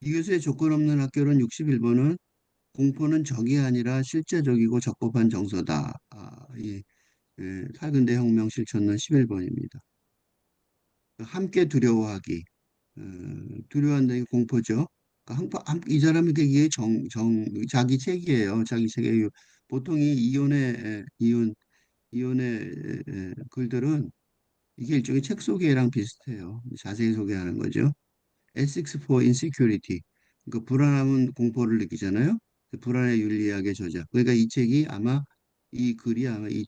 이 교수의 조건 없는 학교론 61번은 공포는 적이 아니라 실제적이고 적법한 정서다. 살근대 혁명 실천론 11번입니다. 함께 두려워하기. 어, 두려워한다는 게 공포죠. 그러니까 이 사람이 이게 자기 책이에요. 자기 책이에요. 보통 이 이혼의 글들은 이게 일종의 책 소개랑 비슷해요. 자세히 소개하는 거죠. Ethics for Insecurity. 그러니까 불안함은 공포를 느끼잖아요. 그 불안의 윤리학의 저자. 그러니까 이 책이 아마 이 글이 아마 이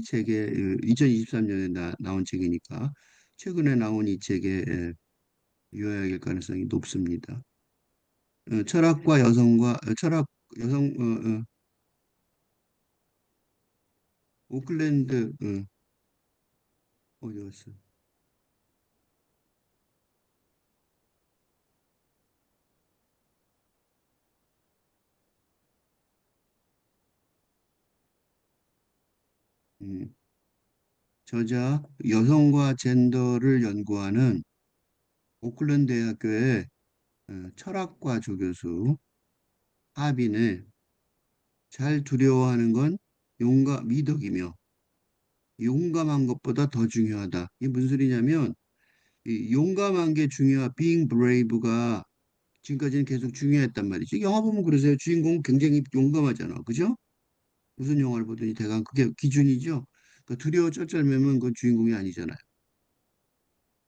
책의 2023년에 나온 책이니까 최근에 나온 이 책의 요약일 가능성이 높습니다. 철학과 여성과 철학 여성 오클랜드 어디 갔어? 음, 저자 여성과 젠더를 연구하는 오클랜드 대학교의 철학과 조교수 하빈의 잘 두려워하는 건 미덕이며 용감한 것보다 더 중요하다. 이게 무슨 소리냐면 이 용감한 게 being brave가 지금까지는 계속 중요했단 말이죠. 영화 보면 그러세요. 주인공 굉장히 용감하잖아. 그죠? 무슨 영화를 보더니 대강 그게 기준이죠. 그러니까 두려워 쩔쩔매면 그건 주인공이 아니잖아요.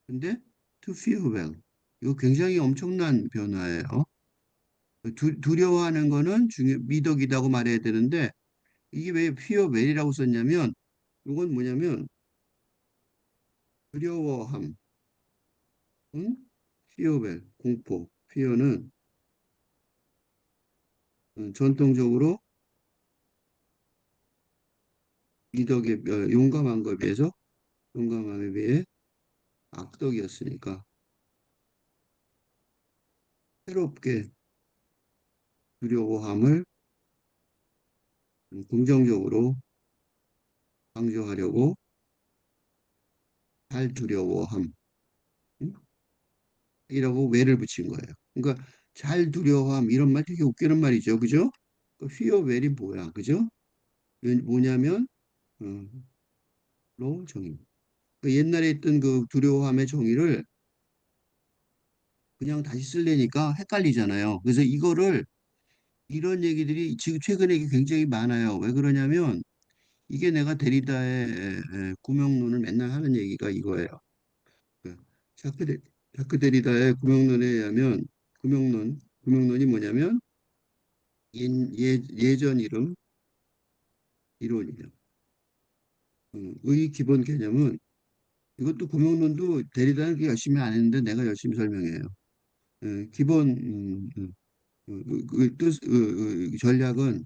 근데 to feel well 이거 굉장히 엄청난 변화예요. 두려워하는 거는 미덕이다고 말해야 되는데 이게 왜 fear well이라고 썼냐면 이건 뭐냐면 두려워함, 응? fear well, 공포. fear는 전통적으로 용감한 것에 비해서 용감함에 비해 악덕이었으니까 새롭게 두려워함을 긍정적으로 강조하려고 잘 두려워함 응? 이라고 외를 붙인 거예요. 그러니까 잘 두려워함 이런 말 되게 웃기는 말이죠. 그죠? 그 fear well이 뭐야? 그죠? 뭐냐면 어, 로 정의. 그 옛날에 있던 그 두려워함의 정의를 그냥 다시 쓰려니까 헷갈리잖아요. 그래서 이런 얘기들이 지금 최근에 이게 굉장히 많아요. 왜 그러냐면 이게 내가 데리다의 구명론을 맨날 하는 얘기가 이거예요. 그 샤크, 데, 샤크 데리다의 구명론에 의하면 구명론이 뭐냐면 예전 이론이에요. 의 기본 개념은 이것도 구명론도 데리다는 그렇게 열심히 안 했는데 내가 열심히 설명해요. 기본 전략은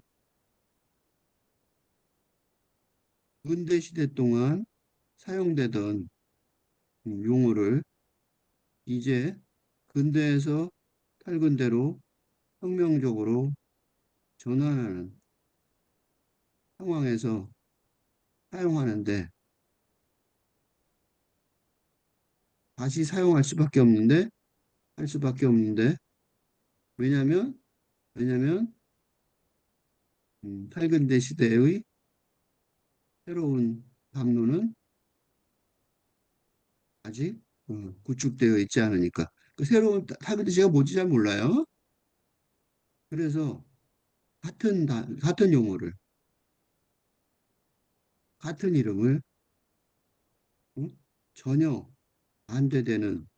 근대 시대 동안 사용되던 용어를 이제 근대에서 탈근대로 혁명적으로 전환하는 상황에서 사용하는데 다시 사용할 수밖에 없는데 할 수밖에 없는데 왜냐면 왜냐면 탈근대 시대의 새로운 담론은 아직 구축되어 있지 않으니까 그 새로운 탈근대 제가 뭔지 잘 몰라요. 그래서 같은 용어를 같은 이름을 어? 전혀 반대되는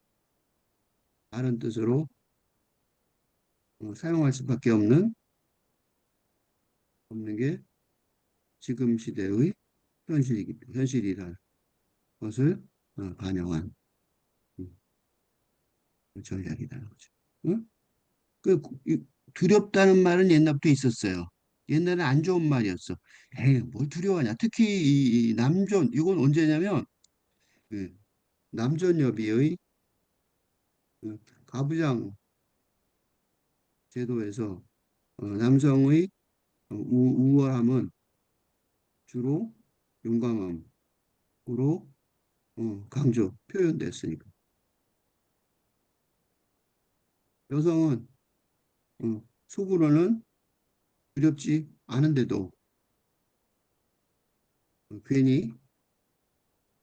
다른 뜻으로 사용할 수밖에 없는 게 지금 시대의 현실이라는 것을 반영한 음, 전략이라는 거죠. 응? 두렵다는 말은 옛날부터 있었어요. 옛날엔 안 좋은 말이었어. 에이, 뭘 두려워하냐. 특히 이 남존, 이건 언제냐면 그 남존 여비의 그 가부장 제도에서 남성의 우월함은 주로 용감함으로 표현됐으니까. 여성은 속으로는 두렵지 않은데도 괜히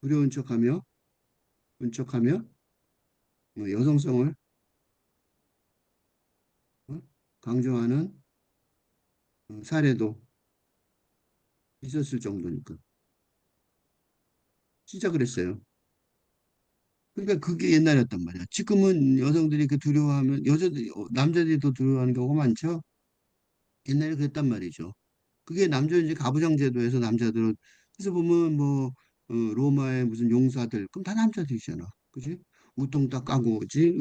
두려운 척하며 운척하며 여성성을 어, 강조하는 사례도 있었을 정도니까. 진짜 그랬어요. 그러니까 그게 옛날이었단 말이야. 지금은 여성들이 그 두려워하면 여자들이 남자들이 더 두려워하는 경우가 많죠. 옛날에 그랬단 말이죠. 그게 남자 이제 가부장 제도에서 남자들은 그래서 보면 뭐 로마의 무슨 용사들 그럼 다 남자들이잖아. 그지? 우통 딱 까고 그지?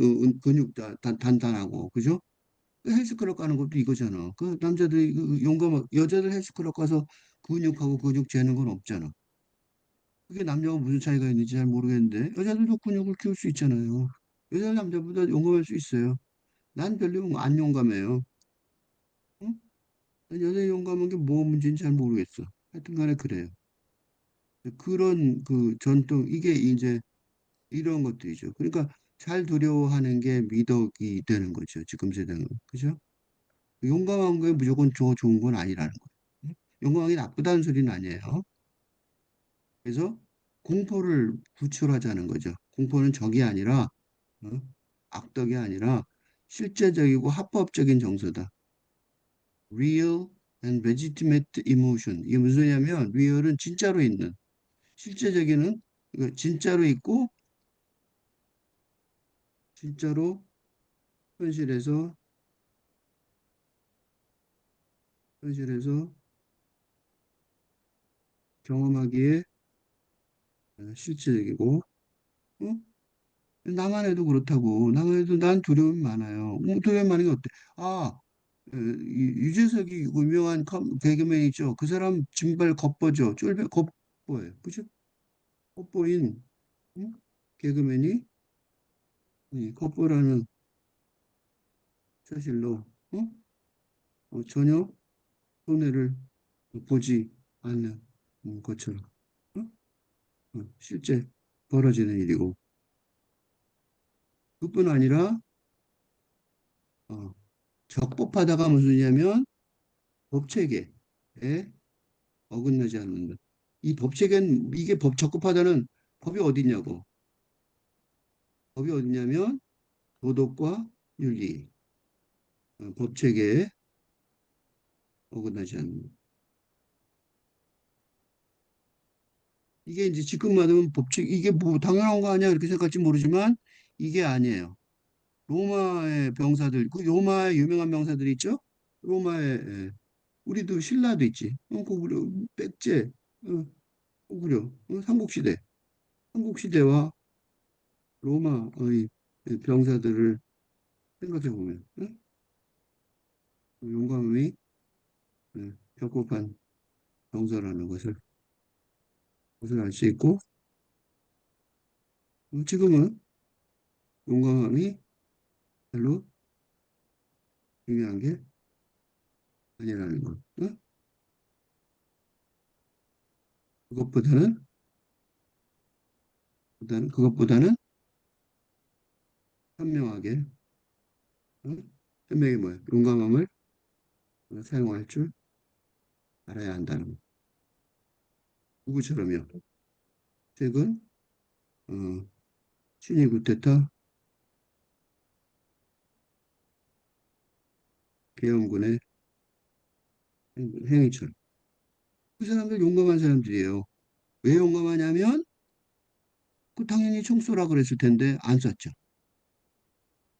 근육 단단하고 그죠? 그 헬스클럽 가는 것도 이거잖아. 그 남자들이 용감한 여자들 헬스클럽 가서 근육하고 근육 재는 건 없잖아. 그게 남녀가 무슨 차이가 있는지 잘 모르겠는데 여자들도 근육을 키울 수 있잖아요. 여자 남자보다 용감할 수 있어요. 난 별로 안 용감해요. 응? 난 여자 용감한 게 뭐 문제인지 잘 모르겠어. 하여튼 간에 그래요. 그런 그 전통 이게 이제 이런 것들이죠. 그러니까 잘 두려워하는 게 미덕이 되는 거죠. 지금 세대는. 그죠? 용감한 게 무조건 좋은 건 아니라는 거예요. 응? 용감한 게 나쁘다는 소리는 아니에요. 그래서 공포를 구출하자는 거죠. 공포는 적이 아니라 어? 악덕이 아니라 실제적이고 합법적인 정서다. Real and legitimate emotion. 이게 무슨 소리냐면 real은 진짜로 있는, 실제적인은 이거 진짜로 있고 진짜로 현실에서 현실에서 경험하기에 실제적이고 어? 나만 해도 그렇다고 나만 해도 난 두려움이 많아요. 두려움 많은 게 어때? 아 유재석이 유명한 개그맨 있죠. 그 사람 짐발 겉보죠. 쫄배 겉보예요. 그죠? 겉보인 응? 개그맨이 이 겉보라는 사실로 어? 전혀 손해를 보지 않는 것처럼 어? 실제 벌어지는 일이고 그뿐 아니라 어, 적법하다가 무슨 냐면 법체계에 어긋나지 않는다. 이 법체계는 이게 적법하다는 법이 어디냐고. 법이 어디냐면 도덕과 윤리, 법체계에 어긋나지 않는. 이게 이제 지금 말하면 법칙 이게 뭐 당연한 거 아니야 이렇게 생각할지 모르지만 이게 아니에요. 로마의 병사들, 그 로마의 유명한 병사들 있죠? 로마의 우리도 신라도 있지. 고구려, 백제, 고구려, 삼국시대, 삼국시대와 로마의 병사들을 생각해 보면 용감함이 벽곡한 병사라는 것을 알 수 있고 지금은 용감함이 별로 중요한 게 아니라는 것. 그것보다는 그것보다는 현명하게 어? 현명이 뭐야? 용감함을 사용할 줄 알아야 한다는 것. 누구처럼요? 최근 어, 친위 구테타 계엄군의 행위처럼. 그 사람들 용감한 사람들이에요. 왜 용감하냐면 그 당연히 총 쏘라 그랬을 텐데 안 쐈죠.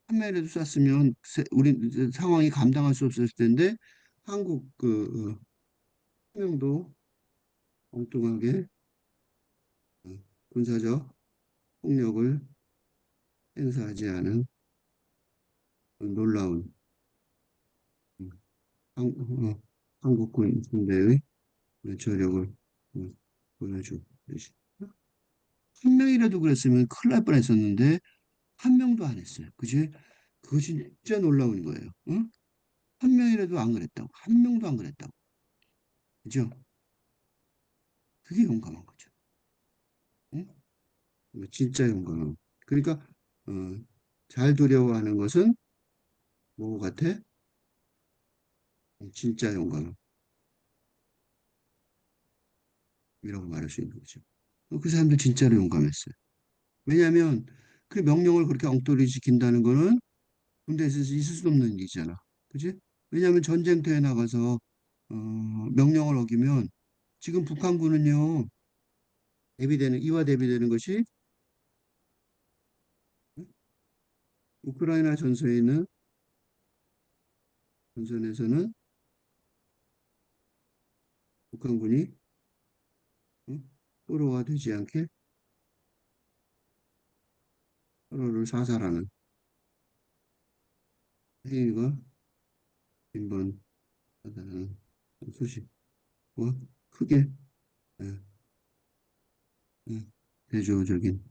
한 명이라도 쐈으면 우리 이제 상황이 감당할 수 없었을 텐데 한국 한 명도 엉뚱하게 어, 군사적 폭력을 행사하지 않은 놀라운 음, 한국군 군대의 저력을 보여주고 계시. 한 명이라도 그랬으면 큰일 날 뻔했었는데 한 명도 안 했어요. 그지? 그거 진짜 놀라운 거예요. 응? 한 명이라도 안 그랬다고. 한 명도 안 그랬다고. 그죠? 그게 용감한 거죠. 응? 진짜 용감한. 그러니까 어, 잘 두려워하는 것은 뭐 같아? 진짜 용감이라고 말할 수 있는 거죠. 그 사람들 진짜로 용감했어요. 왜냐하면 그 명령을 그렇게 엉터리 지킨다는 거는 군대에서 있을 수 없는 일이잖아. 그지? 왜냐하면 전쟁터에 나가서 어, 명령을 어기면 지금 북한군은요, 이와 대비되는 것이 우크라이나 전선에 있는 전선에서는 북한군이 어? 포로가 되지 않게 서로를 사살하는 행위가 빈번하다는 소식과 크게 예, 예, 대조적인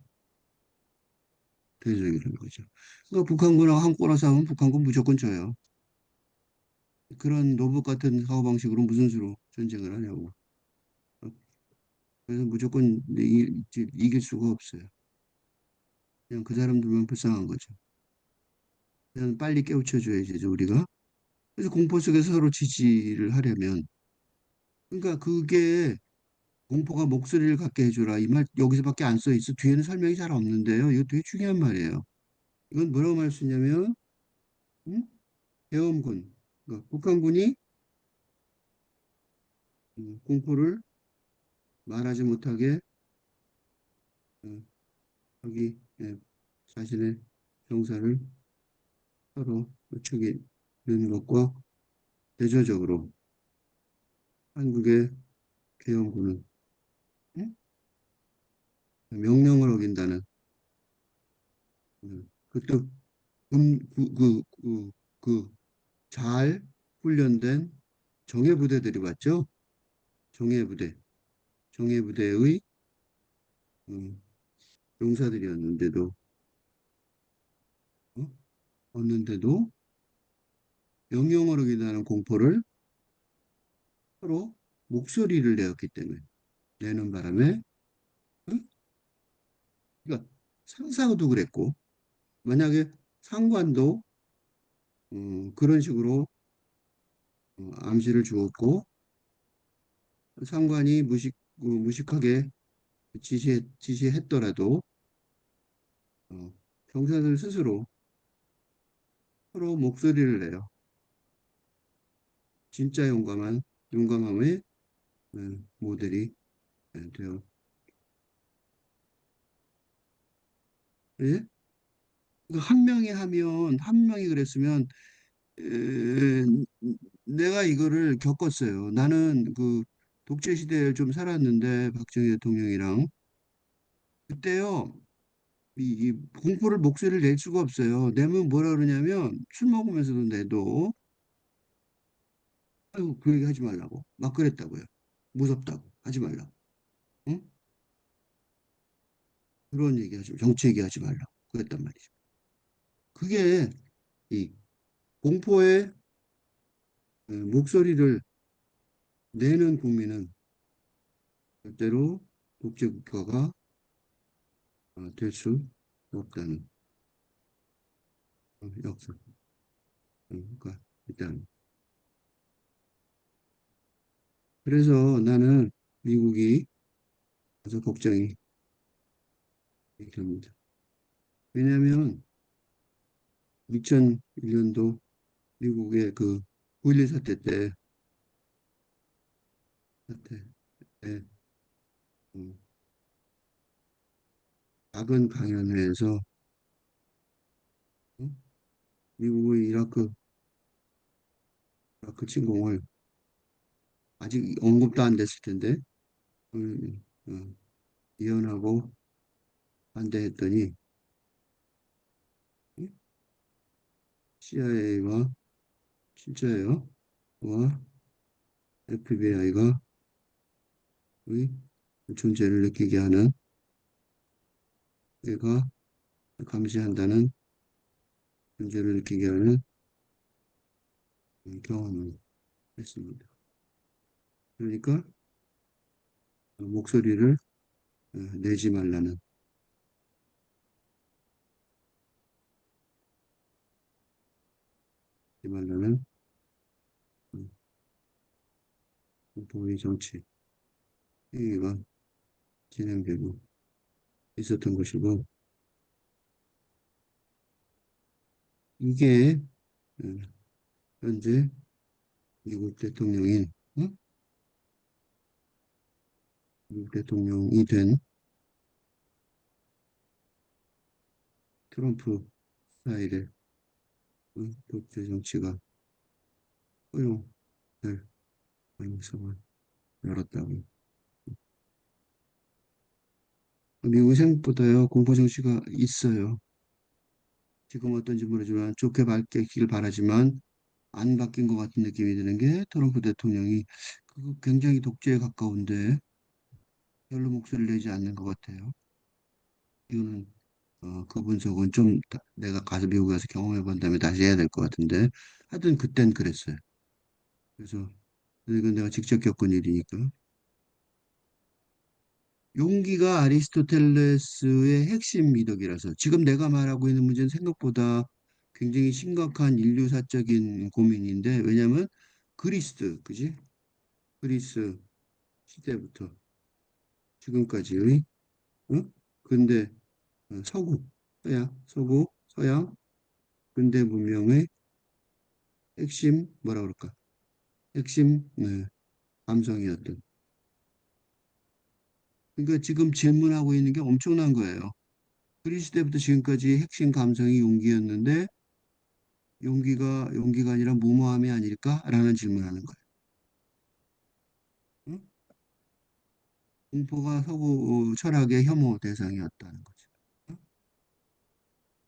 대조적인 거죠. 그러니까 북한군하고 한국과 싸우면 북한군 무조건 져요. 그런 로봇 같은 사고방식으로 무슨 수로 전쟁을 하냐고. 어? 그래서 무조건 이길 수가 없어요. 그냥 그 사람들만 불쌍한 거죠. 그냥 빨리 깨우쳐줘야지, 우리가. 그래서 공포 속에서 서로 지지를 하려면, 그러니까 그게 공포가 목소리를 갖게 해줘라. 이 말 여기서밖에 안 써 있어. 뒤에는 설명이 잘 없는데요. 이거 되게 중요한 말이에요. 이건 뭐라고 말할 수 있냐면, 음? 계엄군. 그러니까 북한군이 공포를 말하지 못하게 어, 하기, 예, 자신의 병사를 서로 부추기는 것과 대조적으로 한국의 계엄군은 음? 명령을 어긴다는 그것도 잘 훈련된 정예부대들이 왔죠. 정예부대, 정예부대의 음, 용사들이었는데도 어? 없는데도 명령을 어긴다는 공포를 서로 목소리를 내었기 때문에 내는 바람에 응? 그러니까 상사도 그랬고 만약에 상관도 그런 식으로 암시를 주었고 상관이 무식하게 지시했더라도 어, 병사들 스스로 서로 목소리를 내요. 진짜 용감함의 모델이 되어. 예? 한 명이 하면 한 명이 그랬으면 에, 내가 이거를 겪었어요. 나는 그 독재 시대를 좀 살았는데 박정희 대통령이랑 그때요. 이 공포를 목소리를 낼 수가 없어요. 내면 뭐라 그러냐면 술 먹으면서도 내도 아이고 그 얘기 하지 말라고 막 그랬다고요. 무섭다고 하지 말라고. 응? 그런 얘기 하지 정치 얘기하지 말라고 그랬단 말이죠. 그게 이 공포의 목소리를 내는 국민은 절대로 독재 국가가 될 수 없다는 역사. 그러니까 일단 그래서 나는 미국이 아주 걱정이 됩니다. 왜냐하면 2001년도 미국의 그 9.11 사태 때 사태 때 음, 작은 강연회에서 음, 미국의 이라크 침공을 아직 언급도 안 됐을 텐데 어, 예언하고 반대했더니 CIA와 진짜예요. 와 FBI가 의 존재를 느끼게 하는 얘가 감시한다는 존재를 느끼게 하는 경험을 했습니다. 그러니까 목소리를 내지 말라는 이 말로는 음, 보위 정치 회의가 진행되고 있었던 것이고, 이게 음, 현재 미국 대통령인 미국 대통령이 된 트럼프 스타일의 독재 정치가 허용될 가능성을 열었다고. 미국은 생각보다요 공포 정치가 있어요. 지금 어떤지 모르지만 좋게 바뀌길 바라지만 안 바뀐 것 같은 느낌이 드는 게 트럼프 대통령이 그거 굉장히 독재에 가까운데 별로 목소리를 내지 않는 것 같아요. 이거는 그 분석은 좀 내가 가서 미국에 가서 경험해 본 다음에 다시 해야 될 것 같은데 하여튼 그땐 그랬어요. 그래서 이건 내가 직접 겪은 일이니까. 용기가 아리스토텔레스의 핵심 미덕이라서 지금 내가 말하고 있는 문제는 생각보다 굉장히 심각한 인류사적인 고민인데, 왜냐하면 그리스, 그지? 그리스 시대부터 지금까지의 응? 근대 서구, 서양 근대 문명의 핵심 뭐라 그럴까? 핵심 감성이었던. 그러니까 지금 질문하고 있는 게 엄청난 거예요. 그리스 때부터 지금까지 핵심 감성이 용기였는데 용기가 아니라 무모함이 아닐까라는 질문하는 거예요. 응? 공포가 서구 철학의 혐오 대상이었다는 거죠. 응?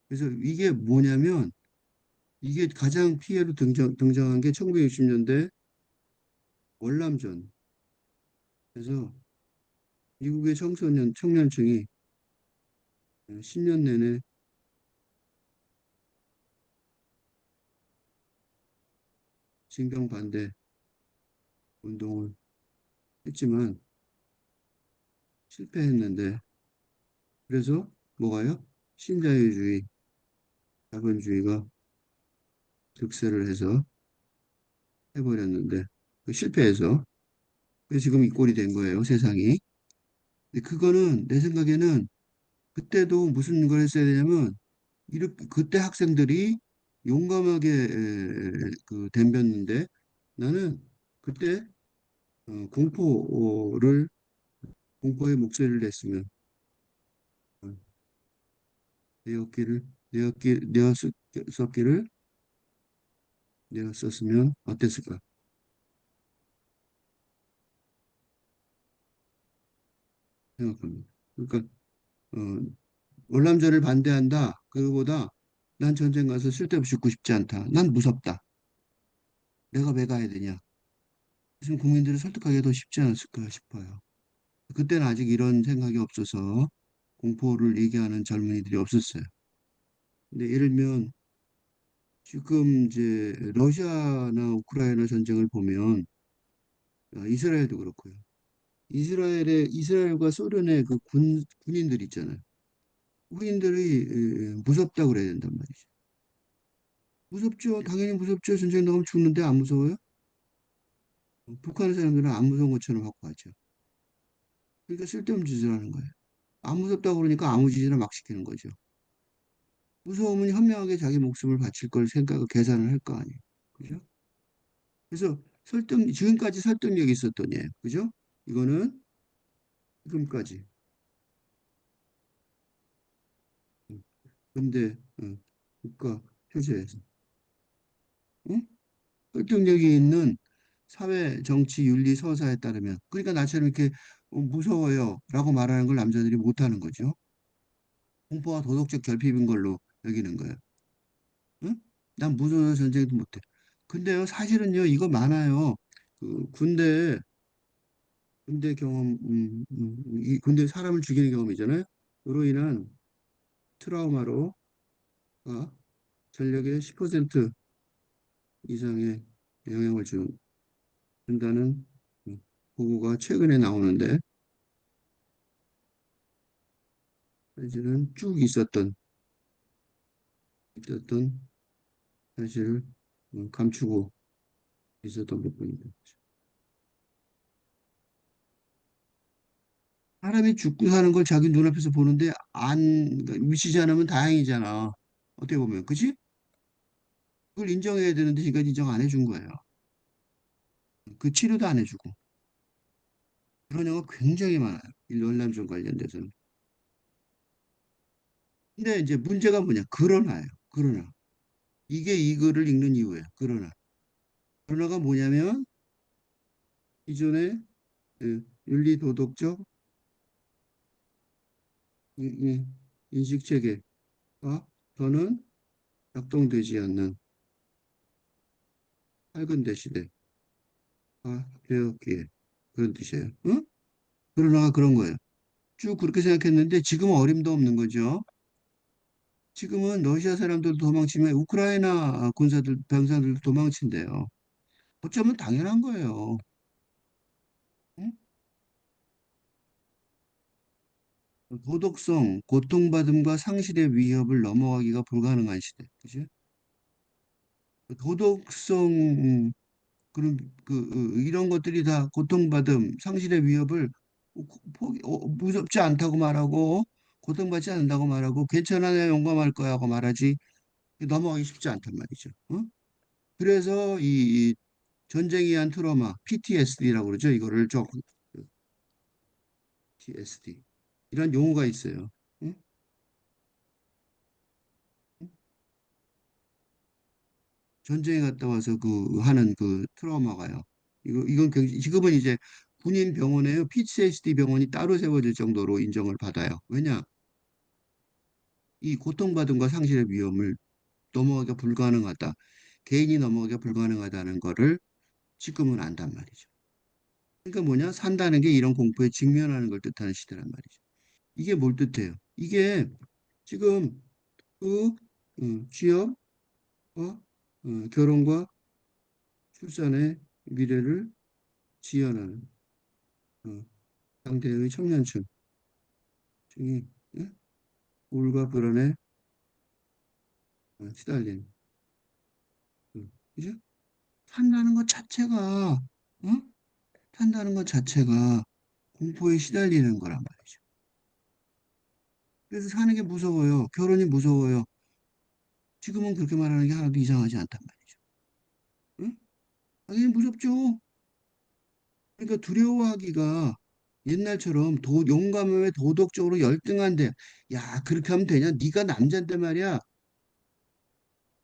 그래서 이게 뭐냐면 이게 가장 피해로 등장한 게 1960년대 월남전에서 미국의 청년층이 10년 내내 징병 반대 운동을 했지만 실패했는데, 그래서 뭐가요? 신자유주의, 자본주의가 득세를 해서 해버렸는데 실패해서 그래서 지금 이 꼴이 된 거예요, 세상이. 근데 그거는 내 생각에는 그때도 무슨 걸 했어야 되냐면 이렇게 그때 학생들이 용감하게 덤볐는데 나는 그때 공포의 목소리를 냈으면 어, 내었기를 내었었기를 내었었으면 어땠을까 생각합니다. 그러니까 어, 월남전을 반대한다. 그거보다 난 전쟁 가서 쓸데없이 죽고 싶지 않다. 난 무섭다. 내가 왜 가야 되냐. 지금 국민들을 설득하기가 더 쉽지 않았을까 싶어요. 그때는 아직 이런 생각이 없어서 공포를 얘기하는 젊은이들이 없었어요. 근데 예를 들면 지금 이제 러시아나 우크라이나 전쟁을 보면 이스라엘도 그렇고요. 이스라엘과 소련의 그 군인들 있잖아요. 군인들이 무섭다고 그래야 된단 말이죠. 무섭죠. 당연히 무섭죠. 전쟁 나가면 죽는데 안 무서워요? 북한 사람들은 안 무서운 것처럼 하고 가죠. 그러니까 쓸데없는 짓을 하는 거예요. 안 무섭다고 그러니까 아무 짓이나 막 시키는 거죠. 무서우면 현명하게 자기 목숨을 바칠 걸 계산을 할 거 아니에요. 그죠? 그래서 지금까지 설득력이 있었던 예. 그죠? 이거는 지금까지. 음, 근데, 국가 체제에서. 응? 설득력이 있는 사회, 정치, 윤리, 서사에 따르면. 그러니까 나처럼 이렇게 무서워요. 라고 말하는 걸 남자들이 못하는 거죠. 공포와 도덕적 결핍인 걸로 여기는 거예요. 응? 난 무서워서 전쟁도 못해. 근데요, 사실은요, 이거 많아요. 군대 경험, 이 군대 사람을 죽이는 경험이잖아요. 그로 인한 트라우마로 가 전력의 10% 이상의 영향을 준다는 보고가 최근에 나오는데 사실은 쭉 있었던 사실을. 감추고 있었던 부분입니다. 사람이 죽고 사는 걸 자기 눈앞에서 보는데 그러니까 미치지 않으면 다행이잖아. 어떻게 보면, 그지? 그걸 인정해야 되는데 지금까지 인정 안 해준 거예요. 그 치료도 안 해주고. 그런 경우가 굉장히 많아요. 이 놀람종 관련돼서는. 근데 이제 문제가 뭐냐? 그러나요. 그러나. 이게 이 글을 읽는 이유예요. 그러나. 그러나가 뭐냐면, 이전에 윤리 도덕적 인식 체계가 더는 작동되지 않는 밝은대 시대가 되었기에 그런 뜻이에요. 응? 그러나가 그런 거예요. 쭉 그렇게 생각했는데 지금은 어림도 없는 거죠. 지금은 러시아 사람들도 도망치면 우크라이나 군사들, 병사들도 도망친대요. 어쩌면 당연한 거예요. 응? 도덕성, 고통받음과 상실의 위협을 넘어가기가 불가능한 시대. 그죠? 도덕성, 그런, 이런 것들이 다 고통받음, 상실의 위협을 무섭지 않다고 말하고, 고통받지 않는다고 말하고, 괜찮아, 내가 용감할 거야 하고 말하지, 넘어가기 쉽지 않단 말이죠. 어? 그래서 이 전쟁에 의한 트라우마, PTSD라고 그러죠. 이거를 PTSD. 이런 용어가 있어요. 응? 전쟁에 갔다 와서 하는 그 트라우마가요. 이건 지금은 이제 군인 병원에요. PTSD 병원이 따로 세워질 정도로 인정을 받아요. 왜냐? 이 고통받음과 상실의 위험을 넘어가기가 불가능하다. 개인이 넘어가기가 불가능하다는 거를 지금은 안단 말이죠. 그러니까 뭐냐? 산다는 게 이런 공포에 직면하는 걸 뜻하는 시대란 말이죠. 이게 뭘 뜻해요? 이게 지금 그 취업과 결혼과 출산의 미래를 지연하는 어, 상대의 청년층이 예? 우울과 불안에 시달린 그죠? 산다는 것 자체가 어? 산다는 것 자체가 공포에 시달리는 거란 말이죠. 그래서 사는 게 무서워요. 결혼이 무서워요. 지금은 그렇게 말하는 게 하나도 이상하지 않단 말이죠. 응? 당연히 무섭죠. 그러니까 두려워하기가 옛날처럼 용감함에 도덕적으로 열등한데 야 그렇게 하면 되냐? 네가 남잔데 말이야.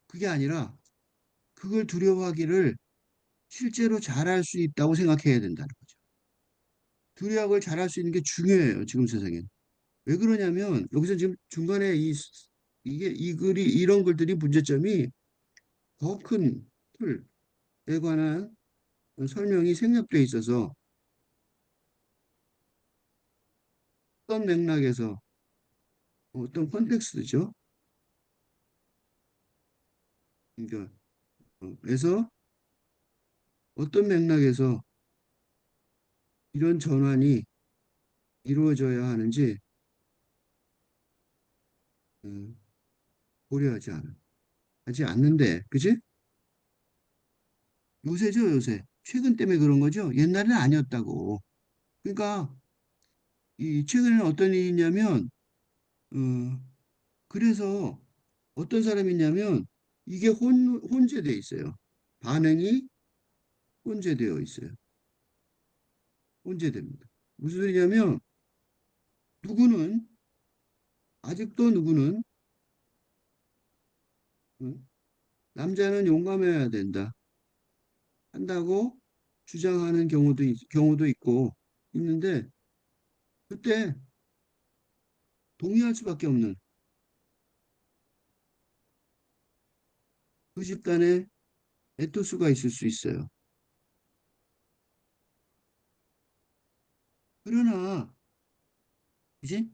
그게 아니라 그걸 두려워하기를 실제로 잘할 수 있다고 생각해야 된다는 거죠. 두려움을 잘할 수 있는 게 중요해요. 지금 세상엔. 왜 그러냐면 여기서 지금 중간에 이게 이 글이 이런 글들이 문제점이 더 큰 틀에 관한 설명이 생략돼 있어서 어떤 맥락에서 어떤 컨텍스트죠. 그러니까 에서 어떤 맥락에서 이런 전환이 이루어져야 하는지 음, 고려하지 하지 않는데, 그지? 요새죠, 요새. 최근 때문에 그런 거죠. 옛날에는 아니었다고. 그러니까 이 최근에는 어떤 일이 있냐면, 어, 그래서 어떤 사람이 있냐면 이게 혼재돼 있어요. 반응이 혼재되어 있어요. 혼재됩니다. 무슨 소리냐면 누구는 아직도 누구는 응? 남자는 용감해야 된다 한다고 주장하는 경우도 있고 있는데 그때 동의할 수밖에 없는 그 집단의 에토스가 있을 수 있어요. 그러나 이제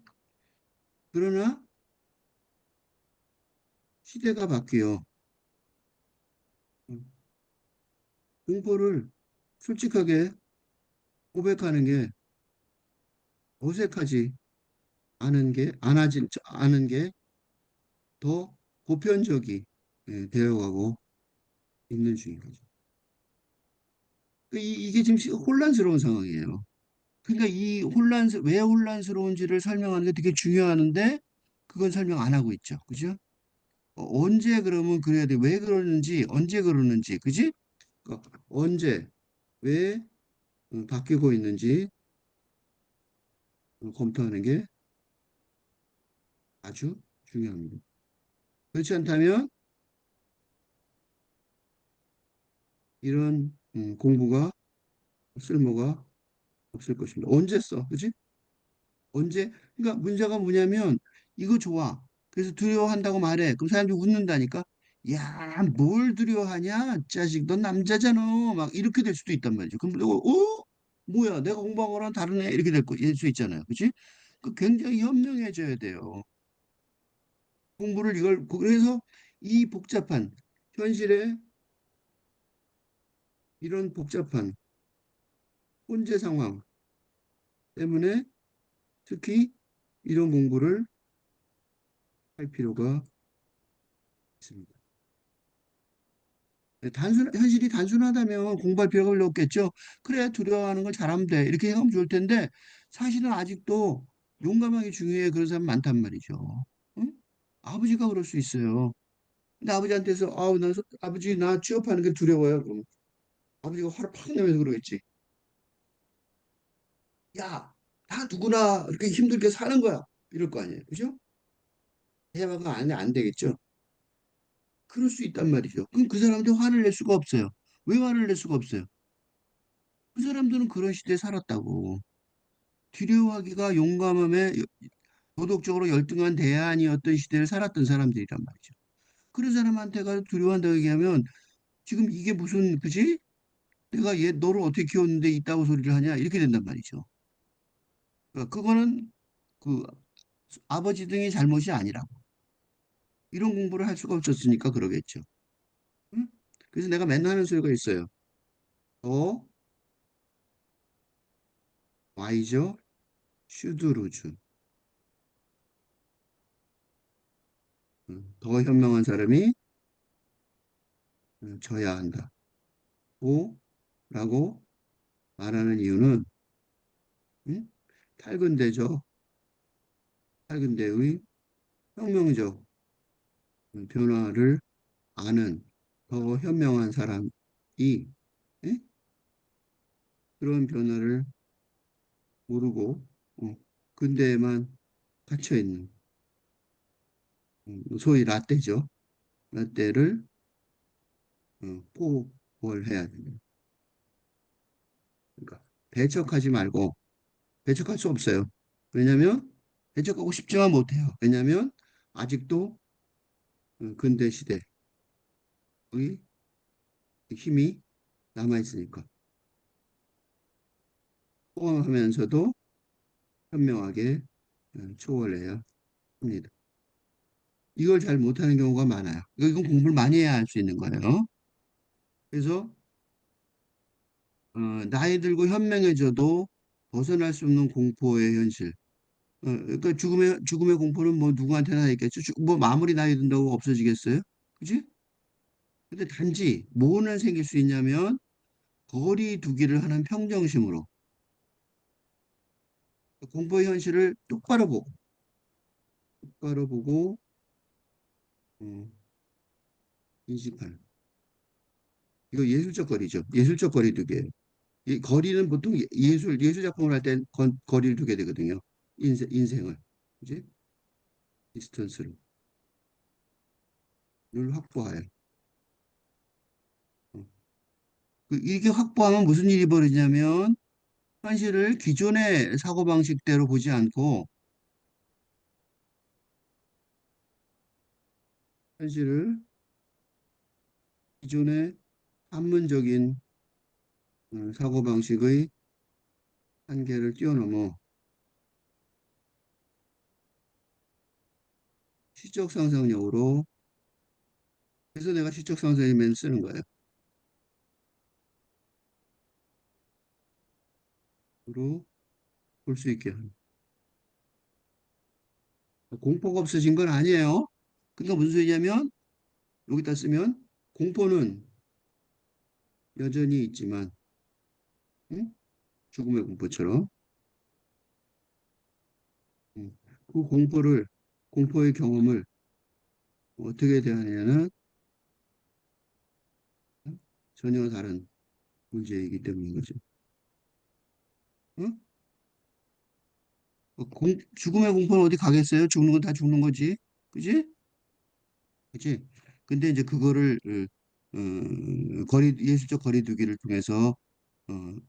그러나 시대가 바뀌어 응. 공포를 솔직하게 고백하는 게 어색하지 않은 게 더 보편적이 되어가고 있는 중인 거죠. 그러니까 이게 지금 혼란스러운 상황이에요. 그러니까 왜 혼란스러운지를 설명하는 게 되게 중요한데 그건 설명 안 하고 있죠. 그죠? 언제 그러면 그래야 돼? 왜 그러는지, 언제 그러는지, 그지? 그러니까 언제, 왜 바뀌고 있는지 검토하는 게 아주 중요합니다. 그렇지 않다면 이런 공부가 쓸모가 없을 것입니다. 언제 써? 그지? 언제? 그러니까 문제가 뭐냐면 이거 좋아. 그래서 두려워한다고 말해. 그럼 사람들이 웃는다니까. 야, 뭘 두려워하냐? 자식, 넌 남자잖아. 막 이렇게 될 수도 있단 말이죠. 그럼 내가 뭐야? 내가 공부한 거랑 다르네. 이렇게 될수 있잖아요. 그치? 그 굉장히 현명해져야 돼요. 공부를 그래서 이 복잡한 현실에 이런 복잡한 혼재 상황 때문에 특히 이런 공부를 할 필요가 있습니다. 현실이 단순하다면 공부할 필요가 별로 없겠죠. 그래, 두려워하는 걸 잘하면 돼. 이렇게 생각하면 좋을 텐데, 사실은 아직도 용감하게 중요해. 그런 사람 많단 말이죠. 응? 아버지가 그럴 수 있어요. 근데 아버지한테서, 아버지, 나 취업하는 게 두려워요. 그럼 아버지가 화를 팍 내면서 그러겠지. 야, 다 누구나 이렇게 힘들게 사는 거야. 이럴 거 아니에요. 그죠? 대화가 안 되겠죠. 그럴 수 있단 말이죠. 그럼 그 사람한테 화를 낼 수가 없어요. 왜 화를 낼 수가 없어요? 그 사람들은 그런 시대에 살았다고. 두려워하기가 용감함에 도덕적으로 열등한 대안이었던 시대를 살았던 사람들이란 말이죠. 그런 사람한테가 두려워한다고 얘기하면 지금 이게 무슨 그지? 내가 너를 어떻게 키웠는데 있다고 소리를 하냐 이렇게 된단 말이죠. 그러니까 그거는 그 아버지 등의 잘못이 아니라고. 이런 공부를 할 수가 없었으니까 그러겠죠. 응? 그래서 내가 맨날 하는 소리가 있어요. 더 와이저 슈드루즈. 더 현명한 사람이 져야 한다. 고 라고 말하는 이유는 응? 탈근대적 탈근대의 혁명적 변화를 아는 더 현명한 사람이 예? 그런 변화를 모르고 근대에만 갇혀 있는 소위 라떼죠. 라떼를 포괄해야 됩니다. 그러니까 배척하지 말고 배척할 수 없어요. 왜냐하면 배척하고 싶지만 못해요. 왜냐하면 아직도 근대 시대의 힘이 남아 있으니까 포함하면서도 현명하게 초월해야 합니다. 이걸 잘 못하는 경우가 많아요. 이건 공부를 많이 해야 할 수 있는 거예요. 그래서 나이 들고 현명해져도 벗어날 수 없는 공포의 현실. 그러니까 죽음의 공포는 뭐 누구한테나 있겠죠. 뭐 아무리 나이 든다고 없어지겠어요? 그지? 근데 단지 뭐는 생길 수 있냐면 거리 두기를 하는 평정심으로 공포의 현실을 똑바로 보고 어, 인식하는. 이거 예술적 거리죠. 예술적 거리 두기예요. 이 거리는 보통 예술 작품을 할 때 거리를 두게 되거든요. 인생을 이제 디스턴스를 확보하여. 어. 이게 확보하면 무슨 일이 벌어지냐면 현실을 기존의 사고방식대로 보지 않고 현실을 기존의 한문적인 사고방식의 한계를 뛰어넘어 시적 상상력으로. 그래서 내가 시적 상상이면 쓰는 거예요. 로 볼 수 있게 하는. 공포가 없어진 건 아니에요. 그러니까 무슨 소리냐면 여기다 쓰면 공포는 여전히 있지만, 응? 죽음의 공포처럼. 응. 그 공포의 경험을 어떻게 대하냐는 전혀 다른 문제이기 때문인 거죠. 응? 죽음의 공포는 어디 가겠어요? 죽는 건 다 죽는 거지. 그지? 그치? 근데 이제 그거를 예술적 거리두기를 통해서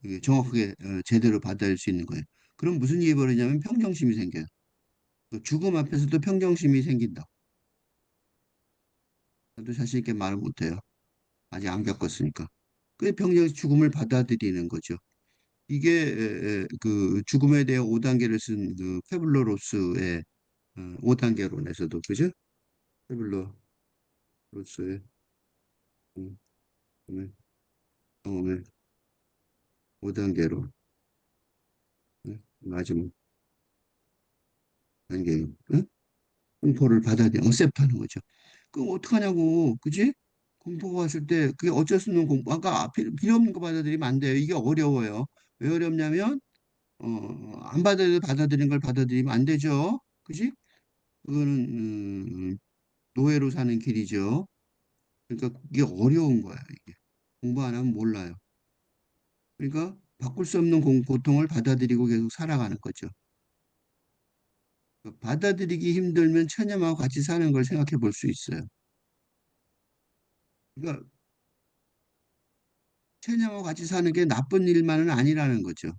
이게 정확하게 제대로 받아들일 수 있는 거예요. 그럼 무슨 일이 벌어지냐면 평정심이 생겨요. 그 죽음 앞에서도 평정심이 생긴다. 나도 자신 있게 말을 못해요. 아직 안 겪었으니까. 그 죽음을 받아들이는 거죠. 이게 그 죽음에 대해 5단계를 쓴 그 페블러 로스의 5단계론에서도 그죠? 페블러 로스의 음, 경험의 5단계론 마지막 단계 공포를 받아들여 억셉트하는 거죠. 그럼 어떡하냐고, 그지? 공포가 왔을 때 그게 어쩔 수 없는 공포. 아까 필요 없는 거 받아들이면 안 돼요. 이게 어려워요. 왜 어렵냐면 안 받아들이는 걸 받아들이면 안 되죠. 그지? 그거는 노예로 사는 길이죠. 그러니까 이게 어려운 거야. 이게 공부 안 하면 몰라요. 그러니까 바꿀 수 없는 고통을 받아들이고 계속 살아가는 거죠. 받아들이기 힘들면 체념하고 같이 사는 걸 생각해 볼 수 있어요. 그러니까 체념하고 같이 사는 게 나쁜 일만은 아니라는 거죠.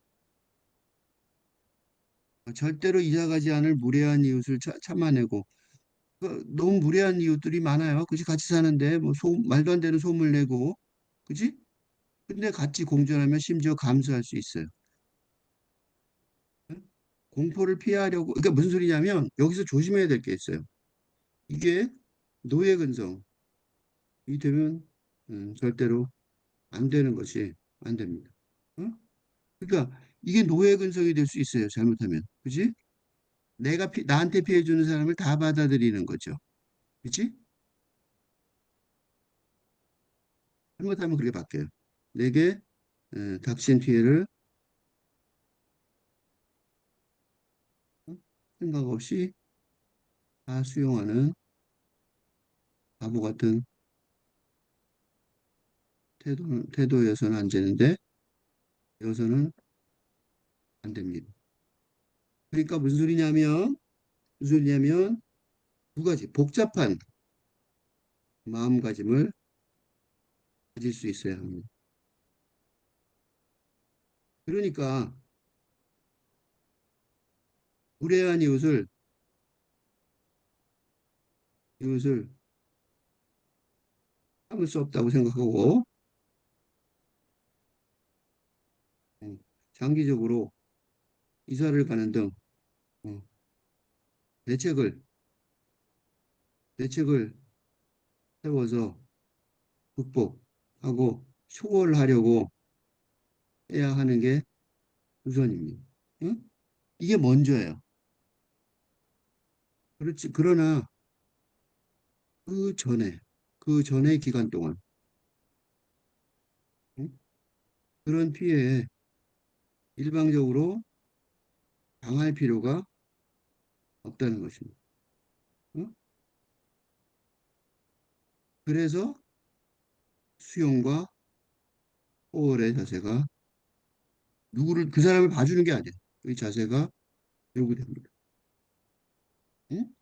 절대로 이사가지 않을 무례한 이웃을 참아내고 너무 무례한 이웃들이 많아요. 그지 같이 사는데 뭐 말도 안 되는 소문 내고 그지? 근데 같이 공존하면 심지어 감수할 수 있어요. 응? 공포를 피하려고 그러니까 무슨 소리냐면 여기서 조심해야 될 게 있어요. 이게 노예 근성이 되면 절대로 안 되는 것이 안 됩니다. 어? 그러니까 이게 노예 근성이 될 수 있어요. 잘못하면 그지? 나한테 피해 주는 사람을 다 받아들이는 거죠. 그치? 잘못하면 그렇게 바뀌어요. 내게 닥친 피해를 어? 생각 없이 다 수용하는 바보 같은 태도여서는 안 되는데 여서는 안 됩니다. 그러니까 무슨 소리냐면 두 가지 복잡한 마음가짐을 가질 수 있어야 합니다. 그러니까 무례한 이웃을 참을 수 없다고 생각하고 어, 장기적으로 이사를 가는 등 어, 대책을 대책을 세워서 극복하고 초월하려고 해야 하는 게 우선입니다. 응? 이게 먼저예요. 그렇지. 그러나 그 전에, 그 전의 기간 동안 응? 그런 피해에 일방적으로 당할 필요가 없다는 것입니다. 응? 그래서 수용과 호월의 자세가 그 사람을 봐주는 게 아니에요. 그 자세가 요구됩니다. 응?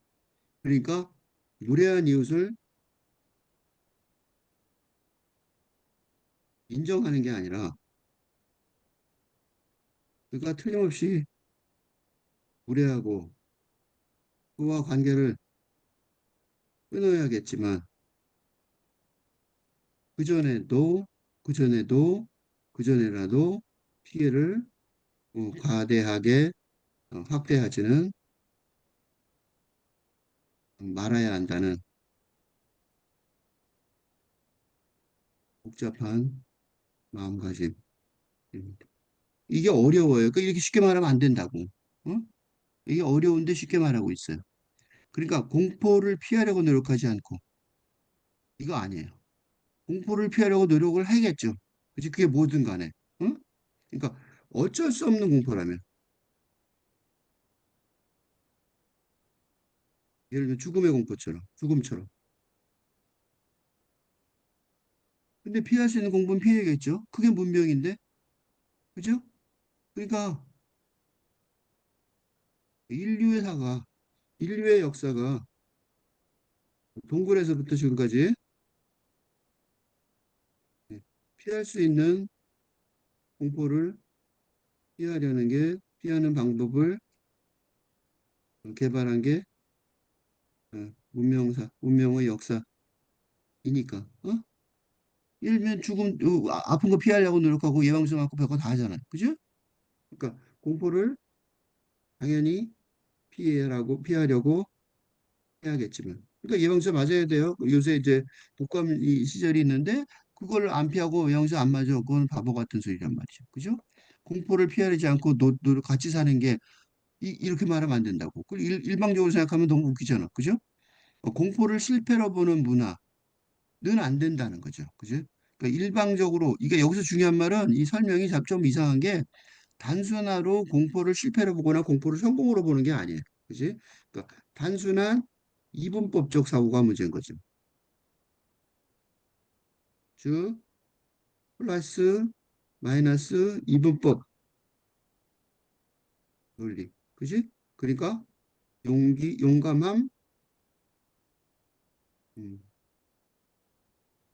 그러니까 무례한 이웃을 인정하는 게 아니라 그가 틀림없이 무례하고 그와 관계를 끊어야겠지만 그전에도 그전에도 그전에라도 피해를 과대하게 확대하지는 말아야 한다는 복잡한 마음가짐입니다. 이게 어려워요. 그러니까 이렇게 쉽게 말하면 안 된다고. 어? 이게 어려운데 쉽게 말하고 있어요. 그러니까 공포를 피하려고 노력하지 않고 이거 아니에요. 공포를 피하려고 노력을 해야겠죠. 그치? 그게 뭐든 간에. 응? 그러니까 어쩔 수 없는 공포라면. 예를 들면 죽음의 공포처럼, 죽음처럼. 근데 피할 수 있는 공포는 피해야겠죠? 그게 문명인데, 그죠? 그러니까 인류의 사가, 인류의 역사가 동굴에서부터 지금까지 피할 수 있는 공포를 피하려는 게, 피하는 방법을 개발한 게 문명사, 문명의 역사이니까. 어? 일면 죽음, 아픈 거 피하려고 노력하고 예방주사 맞고 별거 다 하잖아요. 그죠? 그러니까 공포를 당연히 피하려고 해야겠지만. 그러니까 예방주사 맞아야 돼요. 요새 이제 독감 이 시절이 있는데 그걸 안 피하고 예방주사 안 맞아. 그건 바보 같은 소리란 말이죠. 그죠? 공포를 피하지 않고 같이 사는 게 이렇게 말하면 안 된다고. 그걸 일방적으로 생각하면 너무 웃기잖아. 그죠? 공포를 실패로 보는 문화는 안 된다는 거죠. 그죠? 그러니까 일방적으로 이게 여기서 중요한 말은 이 설명이 좀 이상한 게 단순화로 공포를 실패로 보거나 공포를 성공으로 보는 게 아니에요. 그지? 그러니까 단순한 이분법적 사고가 문제인 거죠. 즉, 플러스, 마이너스 이분법 논리. 그지? 그러니까 용감함, 음,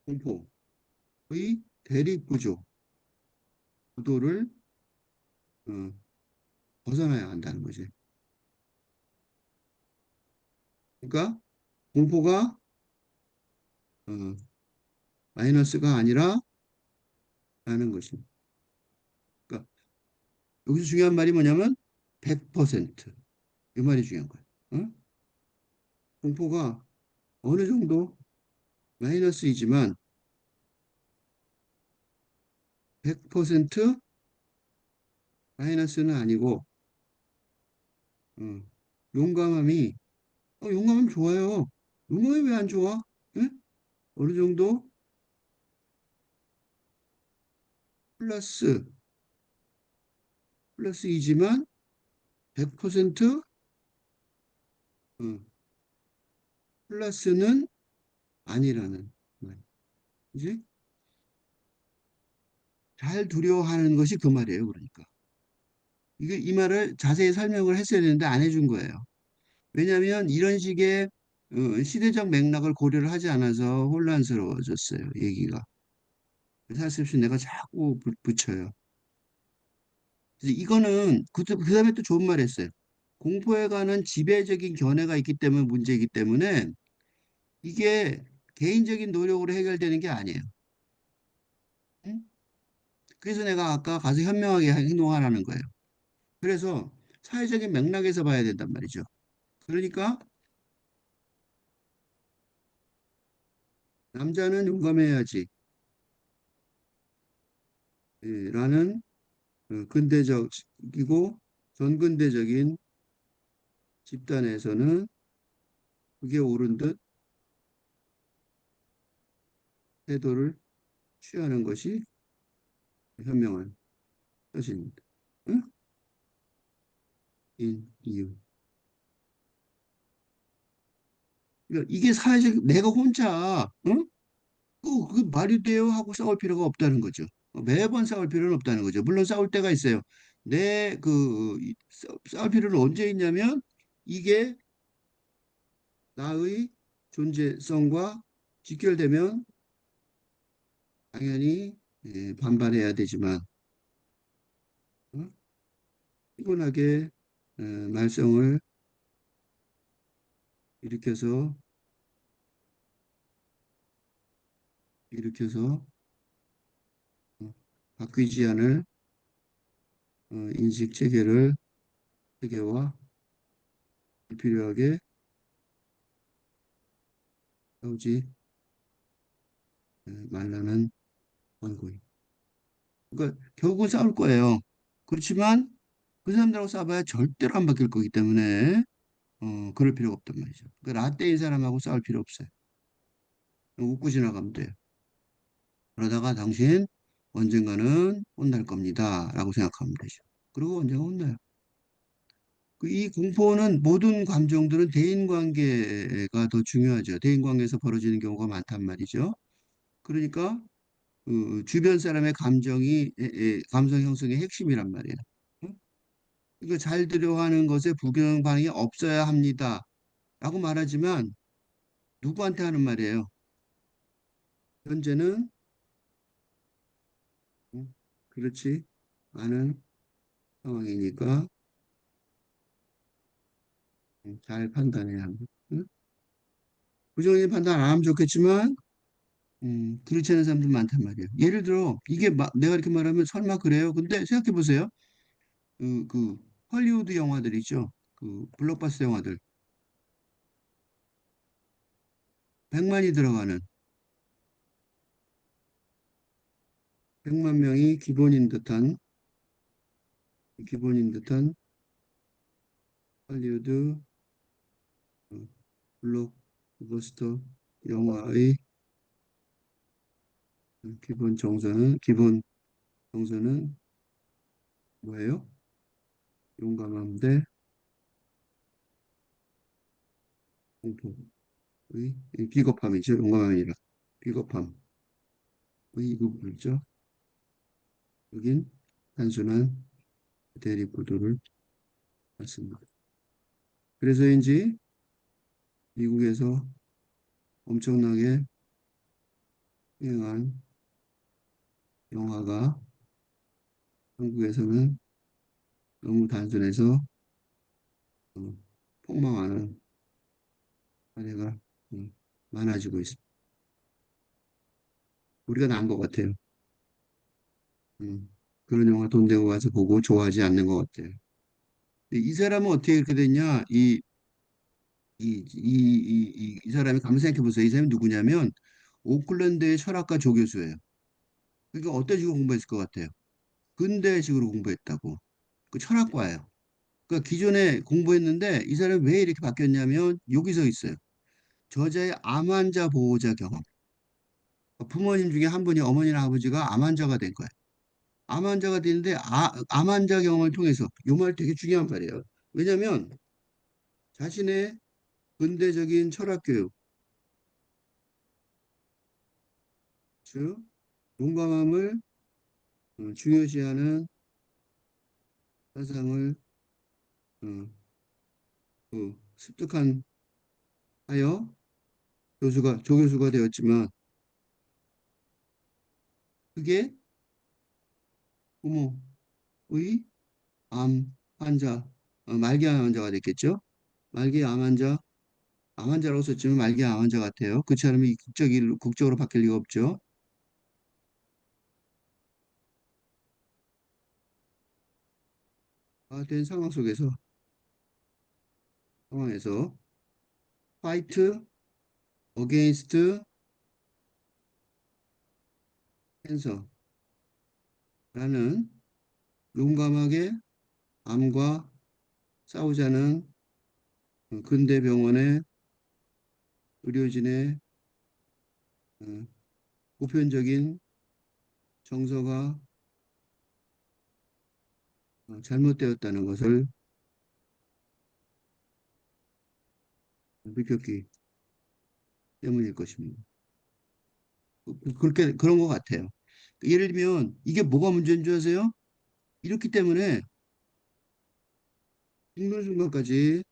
공포의 대립구조, 구도를 어, 벗어나야 한다는 거지. 그러니까 공포가 어, 마이너스가 아니라 라는 것입니다. 그러니까 여기서 중요한 말이 뭐냐면 100%. 이 말이 중요한 거예요. 어? 공포가 어느 정도 마이너스이지만 100% 마이너스는 아니고 어, 용감함이 용감함 좋아요. 용감함이 왜 안 좋아? 예? 어느 정도 플러스 플러스이지만 100% 어, 플러스는 아니라는 말. 이제 잘 두려워하는 것이 그 말이에요. 그러니까 이게 이 말을 자세히 설명을 했어야 되는데 안 해준 거예요. 왜냐하면 이런 식의 시대적 맥락을 고려를 하지 않아서 혼란스러워졌어요. 얘기가. 그래서 할 수 없이 내가 자꾸 붙여요. 그래서 이거는 그다음에 또 좋은 말 했어요. 공포에 관한 지배적인 견해가 있기 때문에 문제이기 때문에 이게 개인적인 노력으로 해결되는 게 아니에요. 응? 그래서 내가 아까 가서 현명하게 행동하라는 거예요. 그래서 사회적인 맥락에서 봐야 된단 말이죠. 그러니까 남자는 용감해야지 라는 근대적이고 전근대적인 집단에서는 그게 옳은 듯 태도를 취하는 것이 현명한 것입니다. 응? 이유. 그러니까 이게 사회적 내가 혼자 응? 그 말이 돼요 하고 싸울 필요가 없다는 거죠. 매번 싸울 필요는 없다는 거죠. 물론 싸울 때가 있어요. 싸울 필요는 언제 있냐면 이게 나의 존재성과 직결되면 당연히 반발해야 되지만 어? 피곤하게 말썽을 일으켜서 일으켜서 어, 바뀌지 않을 인식 체계와 불필요하게 싸우지 말라는 권고입니다. 그러니까 결국은 싸울 거예요. 그렇지만 그 사람들하고 싸워봐야 절대로 안 바뀔 거기 때문에 그럴 필요가 없단 말이죠. 그 라떼인 사람하고 싸울 필요 없어요. 웃고 지나가면 돼요. 그러다가 당신 언젠가는 혼날 겁니다. 라고 생각하면 되죠. 그리고 언젠가 혼나요. 이 공포는 모든 감정들은 대인관계가 더 중요하죠. 대인관계에서 벌어지는 경우가 많단 말이죠. 그러니까 주변 사람의 감정이 감성 형성의 핵심이란 말이에요. 응? 이거 잘 들여 하는 것에 부정 반응이 없어야 합니다. 라고 말하지만 누구한테 하는 말이에요? 현재는 그렇지 않은 상황이니까 잘 판단해야 합니다. 응? 부정적인 판단 안 하면 좋겠지만 그렇지 않은 사람들 많단 말이에요. 예를 들어 이게 내가 이렇게 말하면 설마 그래요? 근데 생각해 보세요. 그 헐리우드 영화들 있죠. 그 블록버스터 영화들 100만이 들어가는 100만 명이 기본인 듯한 헐리우드 어, 블록버스터 영화의 기본 정서는 뭐예요? 용감함 대 공포의 비겁함이죠. 용감함이 아니라 비겁함의 이부분이죠. 여긴 단순한 대립구도를 봤습니다. 그래서인지 미국에서 엄청나게 유행한 영화가 한국에서는 너무 단순해서 어, 폭망하는 사례가 많아지고 있습니다. 우리가 나은 것 같아요. 음, 그런 영화 돈 내고 가서 보고 좋아하지 않는 것 같아요. 근데 이 사람은 어떻게 이렇게 됐냐? 이 사람이 가만 생각해 보세요. 이 사람이 누구냐면 오클랜드의 철학과 조교수예요. 그러니까 어떤 식으로 공부했을 것 같아요? 근대식으로 공부했다고. 그 철학과예요. 그러니까 기존에 공부했는데 이 사람이 왜 이렇게 바뀌었냐면 여기서 있어요. 저자의 암 환자 보호자 경험. 부모님 중에 한 분이 어머니나 아버지가 암 환자가 된 거예요. 암 환자가 되는데 암 환자 경험을 통해서 이 말 되게 중요한 말이에요. 왜냐하면 자신의 근대적인 철학 교육, 즉 용감함을 중요시하는 사상을 어, 습득한 하여 조교수가 되었지만 그게 부모의 암 환자, 말기암 환자가 됐겠죠. 암 환자라고 썼지만 말기암 환자 같아요. 그렇지 않으면 이 국적으로 바뀔 리가 없죠. 된 상황에서 fight against cancer라는 용감하게 암과 싸우자는 근대 병원의 의료진의 어, 보편적인 정서가 잘못되었다는 것을 느꼈기 때문일 것입니다. 그렇게 그런 것 같아요. 예를 들면 이게 뭐가 문제인 줄 아세요? 이렇기 때문에 죽는 순간까지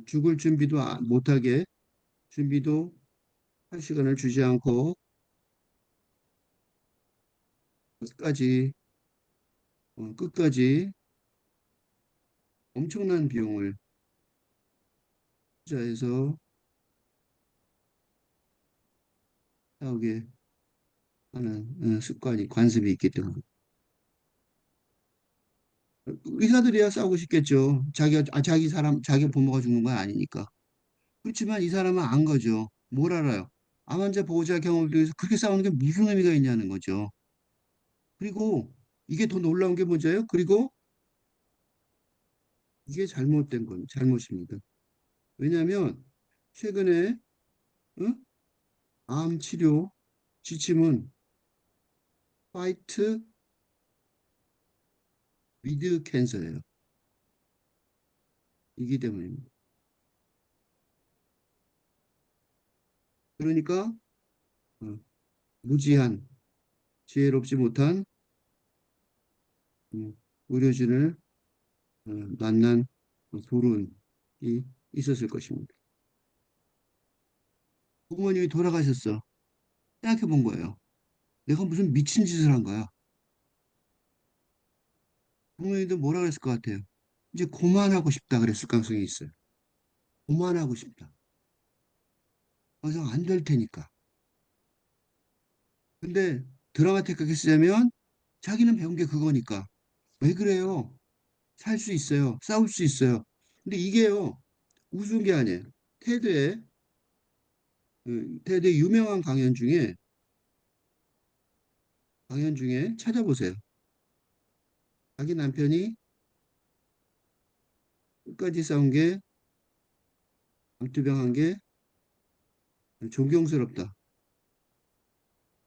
죽을 준비도 못하게 준비도 할 시간을 주지 않고 끝까지 엄청난 비용을 투자해서 싸우게 하는 관습이 있기 때문에 의사들이야 싸우고 싶겠죠. 자기 부모가 죽는 건 아니니까. 그렇지만 이 사람은 안 거죠. 뭘 알아요? 암 환자 보호자 경험을 통해서 그렇게 싸우는 게 무슨 의미가 있냐는 거죠. 그리고 이게 더 놀라운 게 뭔지요? 그리고 이게 잘못입니다. 왜냐하면 최근에 어? 암 치료 지침은 fight with cancer예요. 이기 때문입니다. 그러니까 어, 무지한 지혜롭지 못한 음, 의료진을 만난 불운이 있었을 것입니다. 부모님이 돌아가셨어. 생각해 본 거예요. 내가 무슨 미친 짓을 한 거야. 부모님도 뭐라 그랬을 것 같아요. 이제 그만하고 싶다 그랬을 가능성이 있어요. 그만하고 싶다. 더 이상 안 될 테니까. 근데 드라마틱하게 쓰자면 자기는 배운 게 그거니까. 왜 그래요? 살 수 있어요. 싸울 수 있어요. 근데 이게요. 우스운 게 아니에요. 테드의 테드의 유명한 강연 중에 찾아보세요. 자기 남편이 끝까지 싸운 게 암투병한 게 존경스럽다.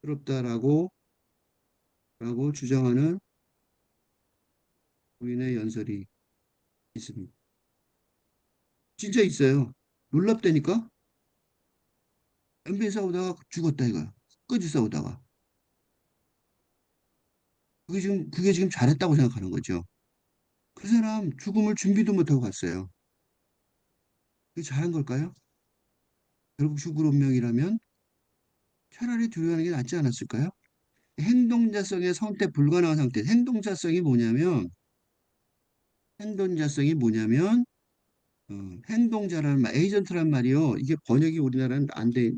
스럽다라고 주장하는 부인의 연설이 있습니다. 진짜 있어요. 놀랍다니까? NBA 싸우다가 죽었다 이거야. 끝까지 싸우다가. 그게 지금 잘했다고 생각하는 거죠. 그 사람 죽음을 준비도 못하고 갔어요. 그게 잘한 걸까요? 결국 죽을 운명이라면 차라리 두려워하는 게 낫지 않았을까요? 행동자성의 선택 불가능한 상태. 행동자성이 뭐냐면 행동자라는 말, 에이전트란 말이요. 이게 번역이 우리나라는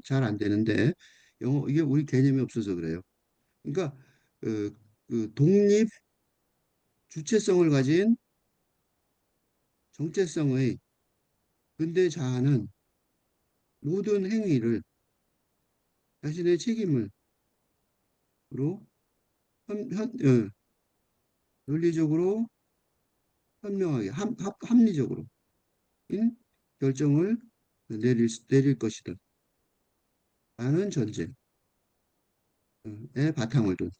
잘 안 되는데 영어 이게 우리 개념이 없어서 그래요. 그러니까 그 독립 주체성을 가진 정체성의 근대 자아는 모든 행위를 자신의 책임으로 논리적으로 현명하게 합리적으로 인 결정을 내릴 것이다. 라는 전제에 바탕을 둔.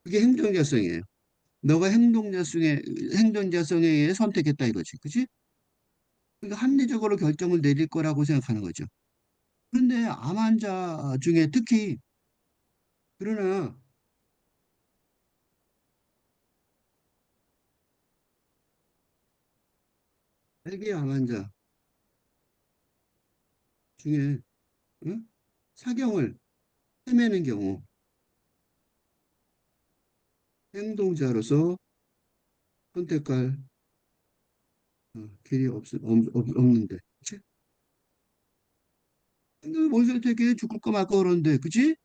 그게 행동자성이에요. 너가 행동자성에 의해 선택했다 이거지. 그치? 그러니까 합리적으로 결정을 내릴 거라고 생각하는 거죠. 그런데 암 환자 중에 특히 그러나 알기 암 환자 중에 응? 사경을 헤매는 경우 행동자로서 선택할 길이 없는데. 그치? 근데 뭘 선택해? 죽을 거 말거 그러는데. 그치?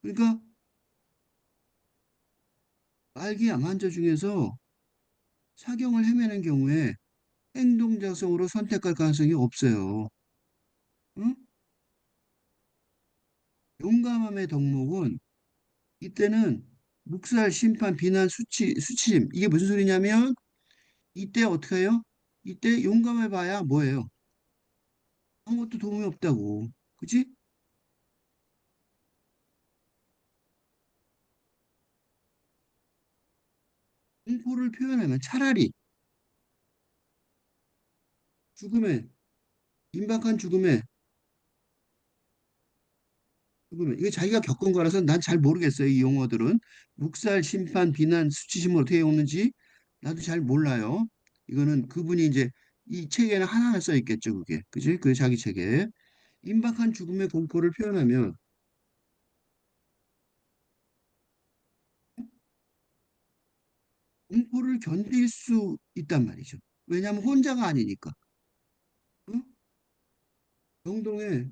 그러니까 말기 암 환자 중에서 사경을 헤매는 경우에 행동자성으로 선택할 가능성이 없어요. 응? 용감함의 덕목은 이때는 묵살, 심판, 비난, 수치심. 이게 무슨 소리냐면 이때 어떻게 해요? 이때 용감해봐야 뭐예요? 아무것도 도움이 없다고. 그치? 공포를 표현하면 차라리 죽음에, 임박한 죽음에, 이게 자기가 겪은 거라서 난 잘 모르겠어요. 이 용어들은. 묵살, 심판, 비난, 수치심을 어떻게 겪는지 나도 잘 몰라요. 이거는 그분이 이제 이 책에는 하나하나 써 있겠죠, 그게. 그지? 그 자기 책에. 임박한 죽음의 공포를 표현하면 공포를 견딜 수 있단 말이죠. 왜냐하면 혼자가 아니니까. 응? 병동에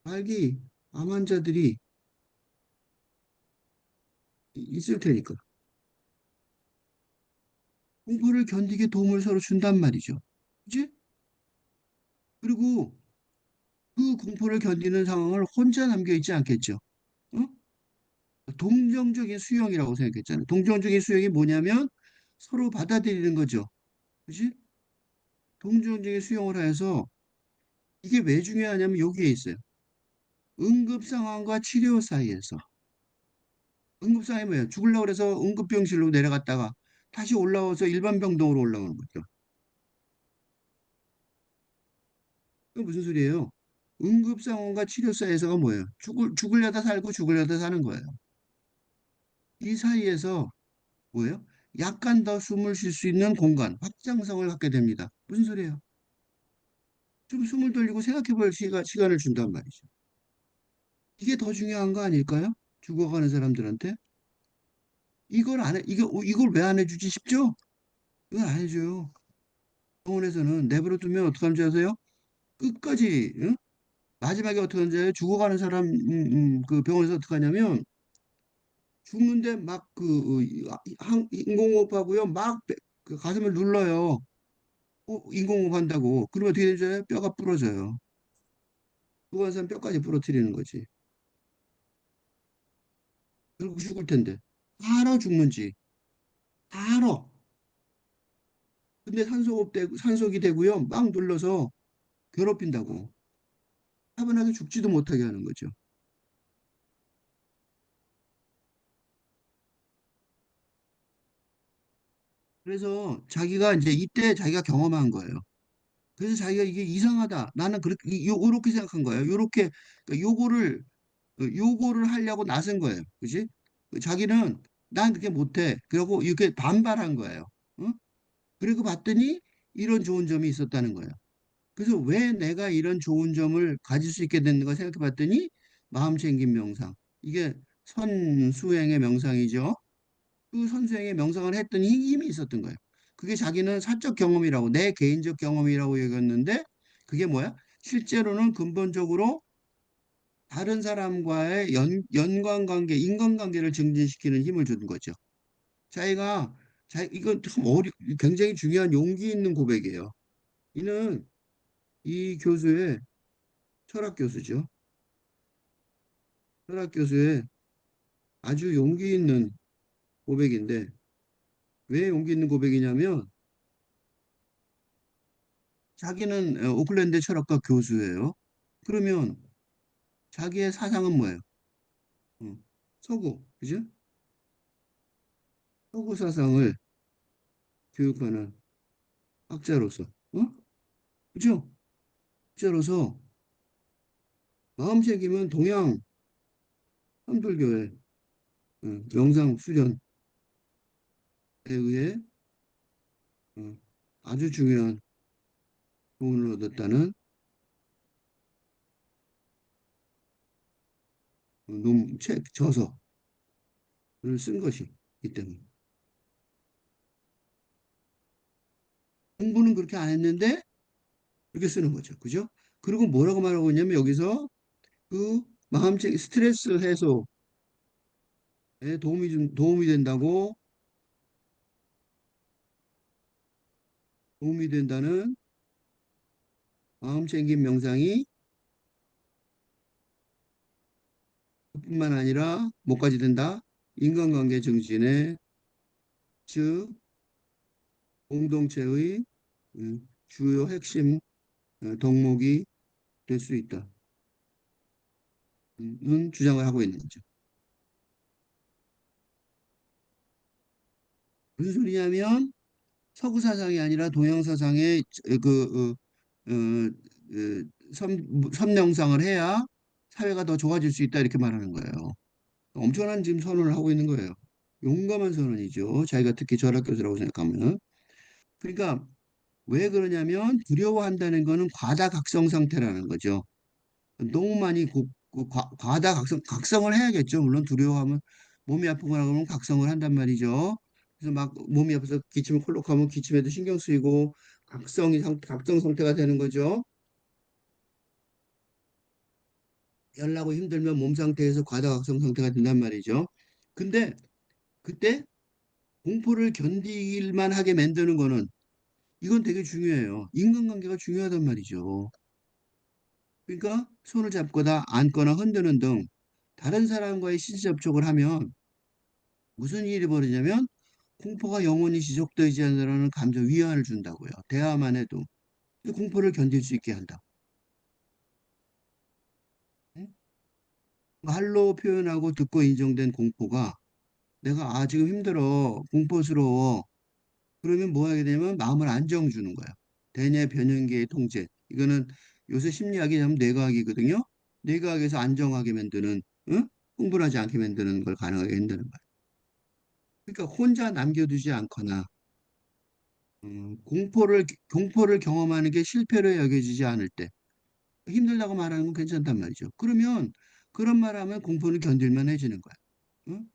말기 암 환자들이 있을 테니까. 공포를 견디게 도움을 서로 준단 말이죠. 그지? 그리고 그 공포를 견디는 상황을 혼자 남겨 있지 않겠죠. 어? 동정적인 수용이라고 생각했잖아요. 동정적인 수용이 뭐냐면 서로 받아들이는 거죠. 그지? 동정적인 수용을 해서 이게 왜 중요하냐면 여기에 있어요. 응급 상황과 치료 사이에서. 응급상황이 뭐예요? 죽으려고 그래서 응급병실로 내려갔다가 다시 올라와서 일반 병동으로 올라오는 거죠. 그 무슨 소리예요? 응급상황과 치료사에서가 뭐예요? 죽으려다 살고 죽으려다 사는 거예요. 이 사이에서 뭐예요? 약간 더 숨을 쉴 수 있는 공간, 확장성을 갖게 됩니다. 무슨 소리예요? 좀 숨을 돌리고 생각해 볼 시간을 준단 말이죠. 이게 더 중요한 거 아닐까요? 죽어가는 사람들한테? 이걸 왜 안 해주지 싶죠? 이걸 안 해줘요. 병원에서는 내버려 두면 어떡하는지 아세요? 끝까지, 응? 마지막에 어떻게 하는지 아세요? 죽어가는 사람, 그 병원에서 어떻게 하냐면, 죽는데 막 인공호흡하고요. 막 그 가슴을 눌러요. 인공호흡 한다고. 그러면 어떻게 되죠? 뼈가 부러져요. 죽어가는 사람 뼈까지 부러뜨리는 거지. 결국 죽을 텐데. 다 알아, 죽는지. 다 알아. 근데 산속이 되고요. 막 눌러서 괴롭힌다고. 차분하게 죽지도 못하게 하는 거죠. 그래서 자기가 이제 이때 자기가 경험한 거예요. 그래서 자기가 이게 이상하다. 나는 그렇게, 요렇게 생각한 거예요. 요렇게, 그러니까 요거를 하려고 나선 거예요. 그지? 자기는 난 그렇게 못해. 그러고 이렇게 반발한 거예요. 어? 그리고 봤더니 이런 좋은 점이 있었다는 거예요. 그래서 왜 내가 이런 좋은 점을 가질 수 있게 됐는가 생각해 봤더니 마음 챙김 명상. 이게 선수행의 명상이죠. 그 선수행의 명상을 했더니 힘이 있었던 거예요. 그게 자기는 사적 경험이라고, 내 개인적 경험이라고 여겼는데 그게 뭐야? 실제로는 근본적으로 다른 사람과의 연관관계, 인간관계를 증진시키는 힘을 주는 거죠. 자기가, 이건 참 굉장히 중요한 용기 있는 고백이에요. 이는 이 교수의 철학 교수죠. 철학 교수의 아주 용기 있는 고백인데, 왜 용기 있는 고백이냐면, 자기는 오클랜드 철학과 교수예요. 그러면 자기의 사상은 뭐예요? 어, 서구, 그죠? 서구 사상을 교육하는 학자로서, 그죠? 학자로서 마음챙김은 동양 한불교의 명상 수련에 의해 어, 아주 중요한 교훈을 얻었다는 저서를 쓴 것이기 때문에 공부는 그렇게 안 했는데 그렇게 쓰는 거죠. 그죠? 그리고 뭐라고 말하고 있냐면 여기서 그 마음챙 스트레스 해소에 도움이 된다고 도움이 된다는 마음챙김 명상이 뿐만 아니라 뭐까지 된다? 인간관계 증진에 즉 공동체의 주요 핵심 덕목이 될 수 있다는 주장을 하고 있는 거죠. 무슨 소리냐면 서구 사상이 아니라 동양 사상의 선명상을 해야 사회가 더 좋아질 수 있다 이렇게 말하는 거예요. 엄청난 지금 선언을 하고 있는 거예요. 용감한 선언이죠. 자기가 특히 철학 교수라고 생각하면. 그러니까 왜 그러냐면 두려워한다는 거는 과다 각성 상태라는 거죠. 너무 많이 과다 각성을 해야겠죠. 물론 두려워하면 몸이 아프거나 그러면 각성을 한단 말이죠. 그래서 막 몸이 아파서 기침을 콜록하면 기침에도 신경 쓰이고 각성 상태가 되는 거죠. 열나고 힘들면 몸 상태에서 과다 각성 상태가 된단 말이죠. 근데 그때 공포를 견딜만 하게 만드는 거는 이건 되게 중요해요. 인간관계가 중요하단 말이죠. 그러니까 손을 잡거나 안거나 흔드는 등 다른 사람과의 신체 접촉을 하면 무슨 일이 벌어지냐면 공포가 영원히 지속되지 않으라는 감정 위안을 준다고요. 대화만 해도 이 공포를 견딜 수 있게 한다. 응? 말로 표현하고 듣고 인정된 공포가 내가 지금 힘들어, 공포스러워. 그러면 뭐 하게 되면 마음을 안정 주는 거야. 대뇌 변형계의 통제. 이거는 요새 심리학이 면 뇌과학이거든요. 뇌과학에서 안정하게 만드는, 응? 흥분하지 않게 만드는 걸 가능하게 만드는 거야. 그러니까 혼자 남겨두지 않거나 공포를 경험하는 게 실패로 여겨지지 않을 때 힘들다고 말하는 건 괜찮단 말이죠. 그러면 그런 말하면 공포는 견딜만 해지는 거야. 응?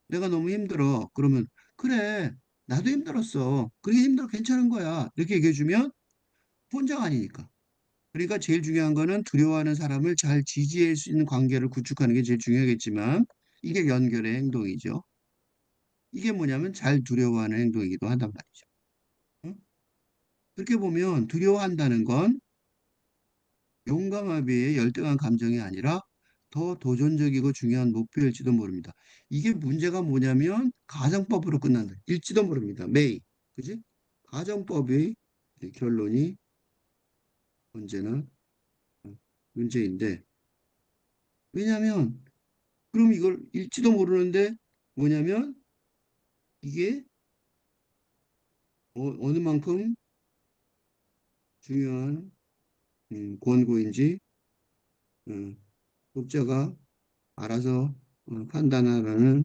내가 너무 힘들어. 그러면 그래, 나도 힘들었어. 그게 힘들어, 괜찮은 거야. 이렇게 얘기해주면 혼자가 아니니까. 그러니까 제일 중요한 거는 두려워하는 사람을 잘 지지할 수 있는 관계를 구축하는 게 제일 중요하겠지만 이게 연결의 행동이죠. 이게 뭐냐면 잘 두려워하는 행동이기도 한단 말이죠. 응? 그렇게 보면 두려워한다는 건 용감함에 비해 열등한 감정이 아니라 더 도전적이고 중요한 목표일지도 모릅니다. 이게 문제가 뭐냐면 가정법으로 끝난다. 일지도 모릅니다. 메이. 그지? 가정법의 결론이 언제나 문제인데 왜냐하면 그럼 이걸 일지도 모르는데 뭐냐면 이게 느 만큼 중요한 권고인지 음, 독자가 알아서 판단하라는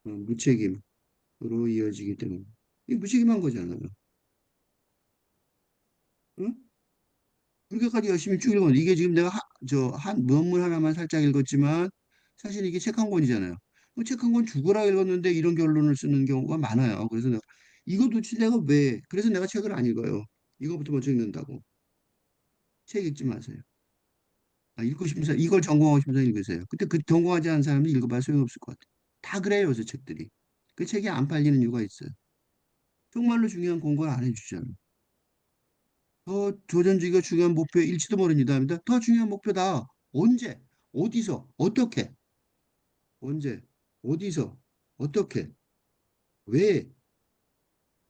무책임으로 이어지기 때문에 이게 무책임한 거잖아요. 응? 그렇게까지 열심히 쭉 읽었는데 이게 지금 내가 한 논문 하나만 살짝 읽었지만 사실 이게 책 한 권이잖아요. 책 한 권 죽으라 읽었는데 이런 결론을 쓰는 경우가 많아요. 그래서 내가 이거 도대체 내가 왜 그래서 내가 책을 안 읽어요. 이거부터 먼저 읽는다고. 책 읽지 마세요. 읽고 싶은 사람 이걸 전공하고 싶은 사람 읽으세요. 근데 그 전공하지 않은 사람은 읽어봐야 소용없을 것 같아요. 다 그래요, 요새 책들이. 그 책이 안 팔리는 이유가 있어요. 정말로 중요한 공부를 안 해주잖아요. 더 조전주의가 중요한 목표일지도 모릅니다. 더 중요한 목표다. 언제, 어디서, 어떻게, 언제, 어디서, 어떻게, 왜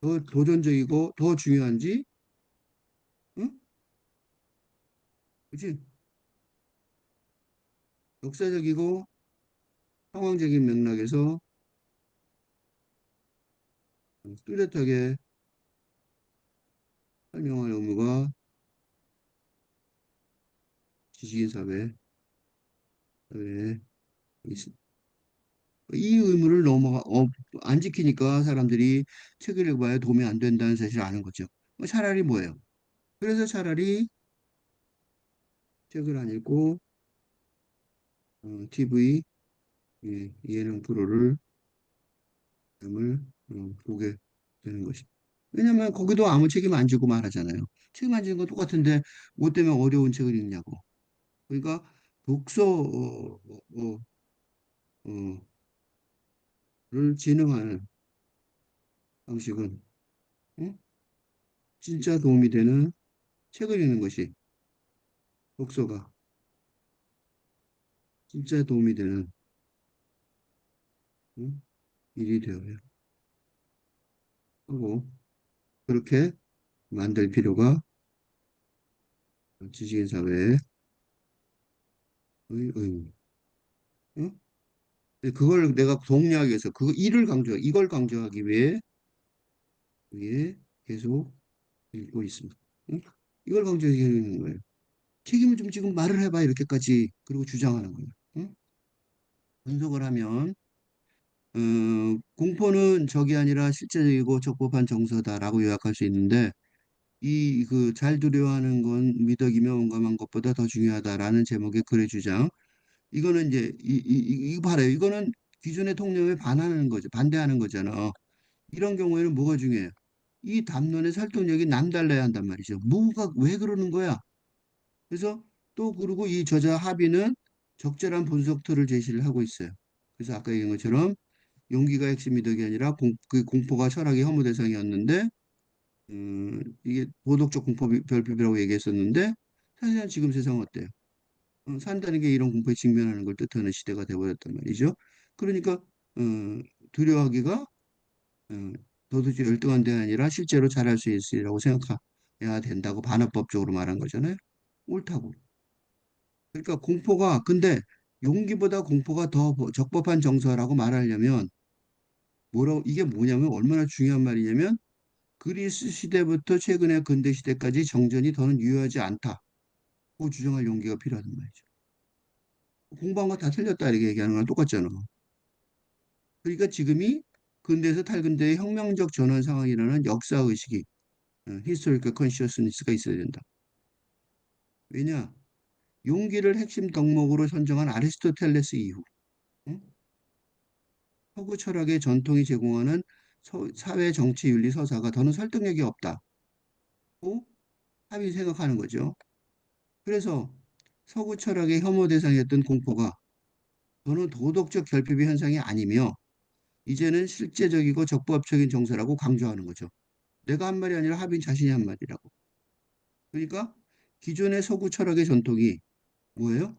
더 도전적이고 더 중요한지, 응? 그치? 역사적이고 상황적인 맥락에서 뚜렷하게 설명할 의무가 지식인 사회에 있습니다. 이 의무를 안 지키니까 사람들이 책을 읽어봐야 도움이 안 된다는 사실을 아는 거죠. 차라리 뭐예요? 그래서 차라리 책을 안 읽고 TV 예능 프로를 을 보게 되는 것이. 왜냐면 거기도 아무 책임 안 지고 말하잖아요. 책임 안 지는 건 똑같은데 뭐 때문에 어려운 책을 읽냐고. 그러니까 독서를 진흥하는 방식은 응? 진짜 도움이 되는 책을 읽는 것이 독서가 진짜 도움이 되는 응? 일이 되어야 하고 그렇게 만들 필요가 지식인 사회의 의무. 응? 근데 그걸 내가 동의하기 위해서 이걸 강조하기 위해 계속 읽고 있습니다. 응? 이걸 강조하는 거예요. 책임을 좀 지금 말을 해봐 이렇게까지 그리고 주장하는 거예요. 응? 분석을 하면 공포는 적이 아니라 실제적이고 적법한 정서다라고 요약할 수 있는데 이 그 잘 두려워하는 건 미덕이며 원감한 것보다 더 중요하다라는 제목의 글의 주장. 이거는 이제 이거 봐라요. 이거는 기존의 통념에 반하는 거죠. 반대하는 거잖아. 이런 경우에는 뭐가 중요해요? 이 담론의 설득력이 남달라야 한단 말이죠. 뭐가 왜 그러는 거야? 그래서 또 그리고 이 저자 합의는 적절한 분석 툴을 제시를 하고 있어요. 그래서 아까 얘기한 것처럼 용기가 핵심이 덕이 아니라 그 공포가 철학의 혐오 대상이었는데 이게 도덕적 공포 결핍이라고 얘기했었는데 사실은 지금 세상 어때요? 산다는 게 이런 공포에 직면하는 걸 뜻하는 시대가 되어버렸단 말이죠. 그러니까 두려워하기가 어, 도덕적 열등한 데 아니라 실제로 잘할 수 있으리라고 생각해야 된다고 반어법적으로 말한 거잖아요. 옳다고. 그러니까 공포가 근데 용기보다 공포가 더 적법한 정서라고 말하려면 이게 뭐냐면 얼마나 중요한 말이냐면 그리스 시대부터 최근의 근대 시대까지 정전이 더는 유효하지 않다고 주장할 용기가 필요하단 말이죠. 공부한 거 다 틀렸다 이렇게 얘기하는 거랑 똑같잖아. 그러니까 지금이 근대에서 탈근대의 혁명적 전환 상황이라는 역사 의식이 historical consciousness가 있어야 된다. 왜냐? 용기를 핵심 덕목으로 선정한 아리스토텔레스 이후 응? 서구 철학의 전통이 제공하는 사회 정치 윤리 서사가 더는 설득력이 없다고 합의 생각하는 거죠. 그래서 서구 철학의 혐오 대상이었던 공포가 더는 도덕적 결핍의 현상이 아니며 이제는 실제적이고 적법적인 정서라고 강조하는 거죠. 내가 한 말이 아니라 합의인 자신이 한 말이라고. 그러니까 기존의 서구 철학의 전통이 뭐예요?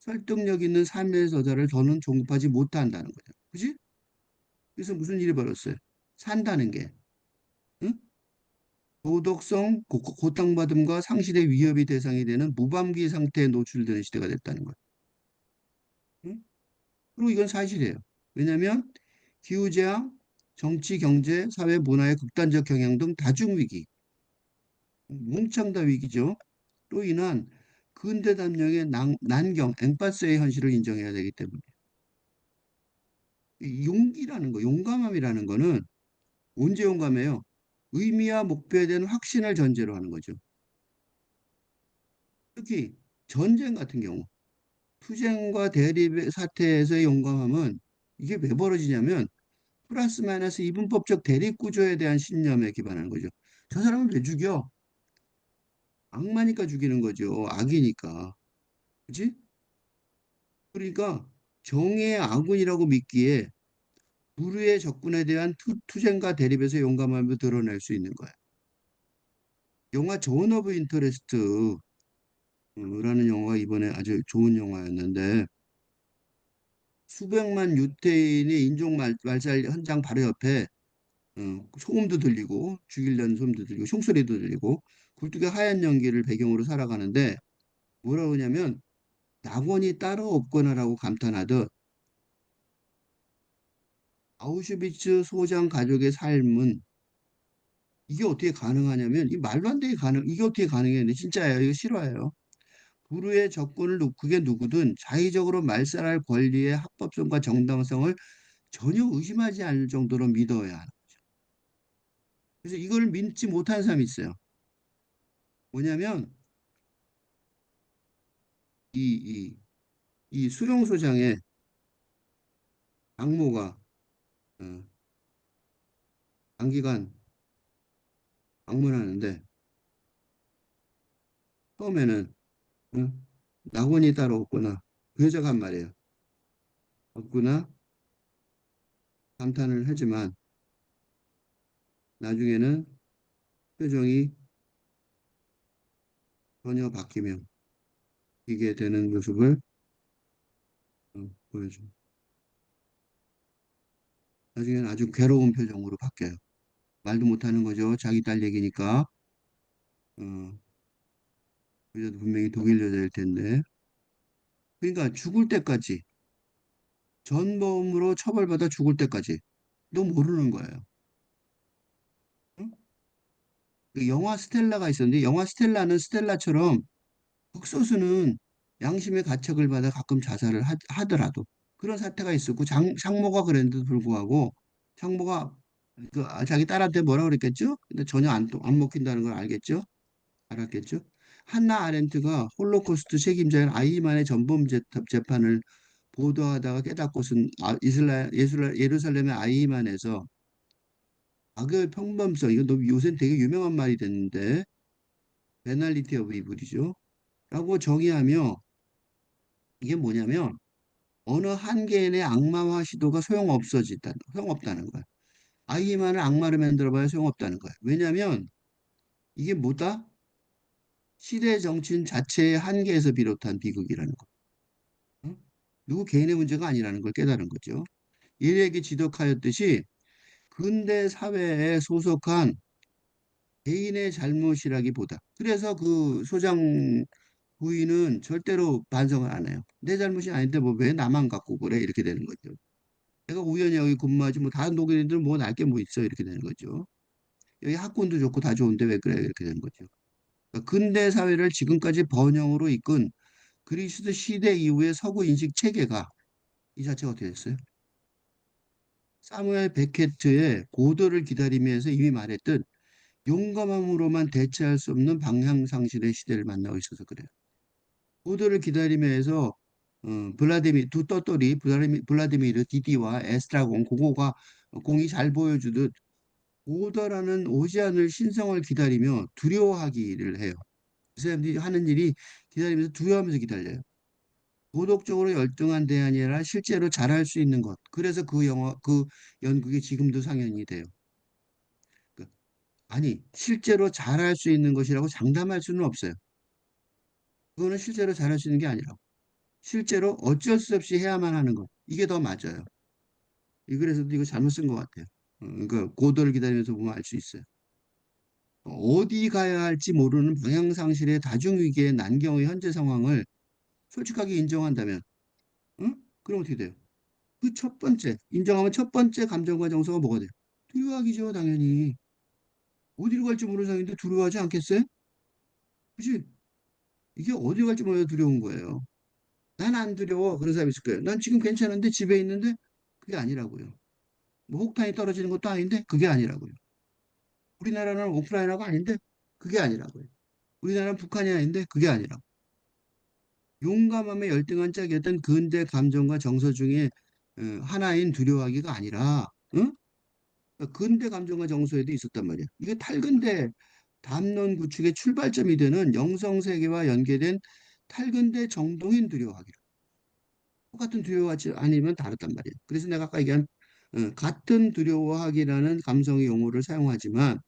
설득력 있는 삶의 저자를 더는 존급하지 못한다는 거죠. 그지? 그래서 무슨 일이 벌었어요? 산다는 게 응? 도덕성 고통받음과 상실의 위협이 대상이 되는 무방비 상태에 노출되는 시대가 됐다는 거예요. 응? 그리고 이건 사실이에요. 왜냐하면 기후재앙, 정치, 경제, 사회, 문화의 극단적 경향 등 다중위기, 뭉창 다 위기죠. 로 인한 근대 담령의 난경, 엠파스의 현실을 인정해야 되기 때문에 이 용기라는 거, 용감함이라는 거는 언제 용감해요? 의미와 목표에 대한 확신을 전제로 하는 거죠. 특히 전쟁 같은 경우, 투쟁과 대립의 사태에서의 용감함은 이게 왜 벌어지냐면 플러스 마이너스 이분법적 대립 구조에 대한 신념에 기반하는 거죠. 저 사람은 왜 죽여? 악마니까 죽이는 거죠. 악이니까. 그지? 그러니까 정의의 아군이라고 믿기에 불의의 적군에 대한 투쟁과 대립에서 용감함을 드러낼 수 있는 거야. 영화 존 오브 인터레스트라는 영화가 이번에 아주 좋은 영화였는데 수백만 유태인이 말살 현장 바로 옆에 소음도 들리고 죽이려는 소음도 들리고 총소리도 들리고 굴뚝에 하얀 연기를 배경으로 살아가는데 뭐라 그러냐면 낙원이 따로 없거나라고 감탄하듯 아우슈비츠 소장 가족의 삶은 이게 어떻게 가능하냐면 이 말도 안 되게 이게 어떻게 가능해요? 근데 진짜예요. 이거 실화예요. 불의의 적군을 그게 누구든 자의적으로 말살할 권리의 합법성과 정당성을 전혀 의심하지 않을 정도로 믿어야 하는. 그래서 이걸 믿지 못하는 사람이 있어요. 뭐냐면 이, 이, 이 수용소장의 장모가 어, 단기간 방문하는데 처음에는 어, 낙원이 따로 없구나. 그 여자가 한 말이에요. 없구나 감탄을 하지만 나중에는 표정이 전혀 바뀌며 이게 되는 모습을 보여줘. 나중에는 아주 괴로운 표정으로 바뀌어요. 말도 못하는 거죠. 자기 딸 얘기니까. 어, 그 여자도 분명히 독일 여자일 텐데. 그러니까 죽을 때까지 전범으로 처벌받아 죽을 때까지 너 모르는 거예요. 응? 그 영화 스텔라가 있었는데 영화 스텔라는 스텔라처럼 극소수는 양심의 가책을 받아 가끔 자살을 하더라도 그런 사태가 있었고 장모가 그랬는데도 불구하고 장모가 자기 딸한테 뭐라 그랬겠죠? 근데 전혀 안 먹힌다는 걸 알겠죠? 알았겠죠? 한나 아렌트가 홀로코스트 책임자인 아이만의 전범 재판을 보도하다가 깨닫고선 예루살렘의 아이만에서 악의 평범성 이거 요새 되게 유명한 말이 됐는데 페널리티 오브 이블이죠. 라고 정의하며 이게 뭐냐면 어느 한계인의 악마화 시도가 소용없다는 거야. 아이만을 악마로 만들어봐야 소용없다는 거야. 왜냐하면 이게 뭐다? 시대 정치인 자체의 한계에서 비롯한 비극이라는 거. 응? 누구 개인의 문제가 아니라는 걸 깨달은 거죠. 일에게 지독하였듯이 근대 사회에 소속한 개인의 잘못이라기보다 그래서 그 소장 부인은 절대로 반성을 안 해요. 내 잘못이 아닌데 뭐 왜 나만 갖고 그래 이렇게 되는 거죠. 내가 우연히 여기 근무하지 뭐 다른 독일인들은 뭐 날 게 뭐 있어 이렇게 되는 거죠. 여기 학군도 좋고 다 좋은데 왜 그래 이렇게 되는 거죠. 그러니까 근대 사회를 지금까지 번영으로 이끈 그리스 시대 이후의 서구 인식 체계가 이 자체가 어떻게 됐어요? 사무엘 베케트의 고도를 기다리면서 이미 말했듯 용감함으로만 대체할 수 없는 방향상실의 시대를 만나고 있어서 그래요. 고도를 기다리면서 블라디미 두 똘똘이 블라디미르 디디와 에스트라곤 고고가 공이 잘 보여주듯 고도라는 오지 않을 신성을 기다리며 두려워하기를 해요. 그 사람들이 하는 일이 기다리면서 두려워하면서 기다려요. 도덕적으로 열등한 대안이 아니라 실제로 잘할 수 있는 것. 그래서 그 연극이 지금도 상연이 돼요. 그, 아니, 실제로 잘할 수 있는 것이라고 장담할 수는 없어요. 그거는 실제로 잘할 수 있는 게 아니라고. 실제로 어쩔 수 없이 해야만 하는 것. 이게 더 맞아요. 그래서 이거 잘못 쓴 것 같아요. 그러니까 고도를 기다리면서 보면 알 수 있어요. 어디 가야 할지 모르는 방향상실의 다중위기의 난경의 현재 상황을 솔직하게 인정한다면, 응? 그럼 어떻게 돼요? 그 첫 번째, 인정하면 첫 번째 감정과 정서가 뭐가 돼요? 두려워하기죠, 당연히. 어디로 갈지 모르는 상황인데 두려워하지 않겠어요? 그치? 이게 어디 갈지 몰라서 두려운 거예요. 난 안 두려워. 그런 사람이 있을 거예요. 난 지금 괜찮은데 집에 있는데 그게 아니라고요. 뭐 혹탄이 떨어지는 것도 아닌데 그게 아니라고요. 우리나라는 우크라이나가 아닌데 그게 아니라고요. 우리나라는 북한이 아닌데 그게 아니라고. 용감함의 열등한 짝이었던 근대 감정과 정서 중에 하나인 두려워하기가 아니라 응? 근대 감정과 정서에도 있었단 말이야. 이게 탈근대 담론 구축의 출발점이 되는 영성세계와 연계된 탈근대 정동인 두려워하기. 똑같은 두려워하지 아니면 다르단 말이에요. 그래서 내가 아까 얘기한 같은 두려워하기라는 감성의 용어를 사용하지만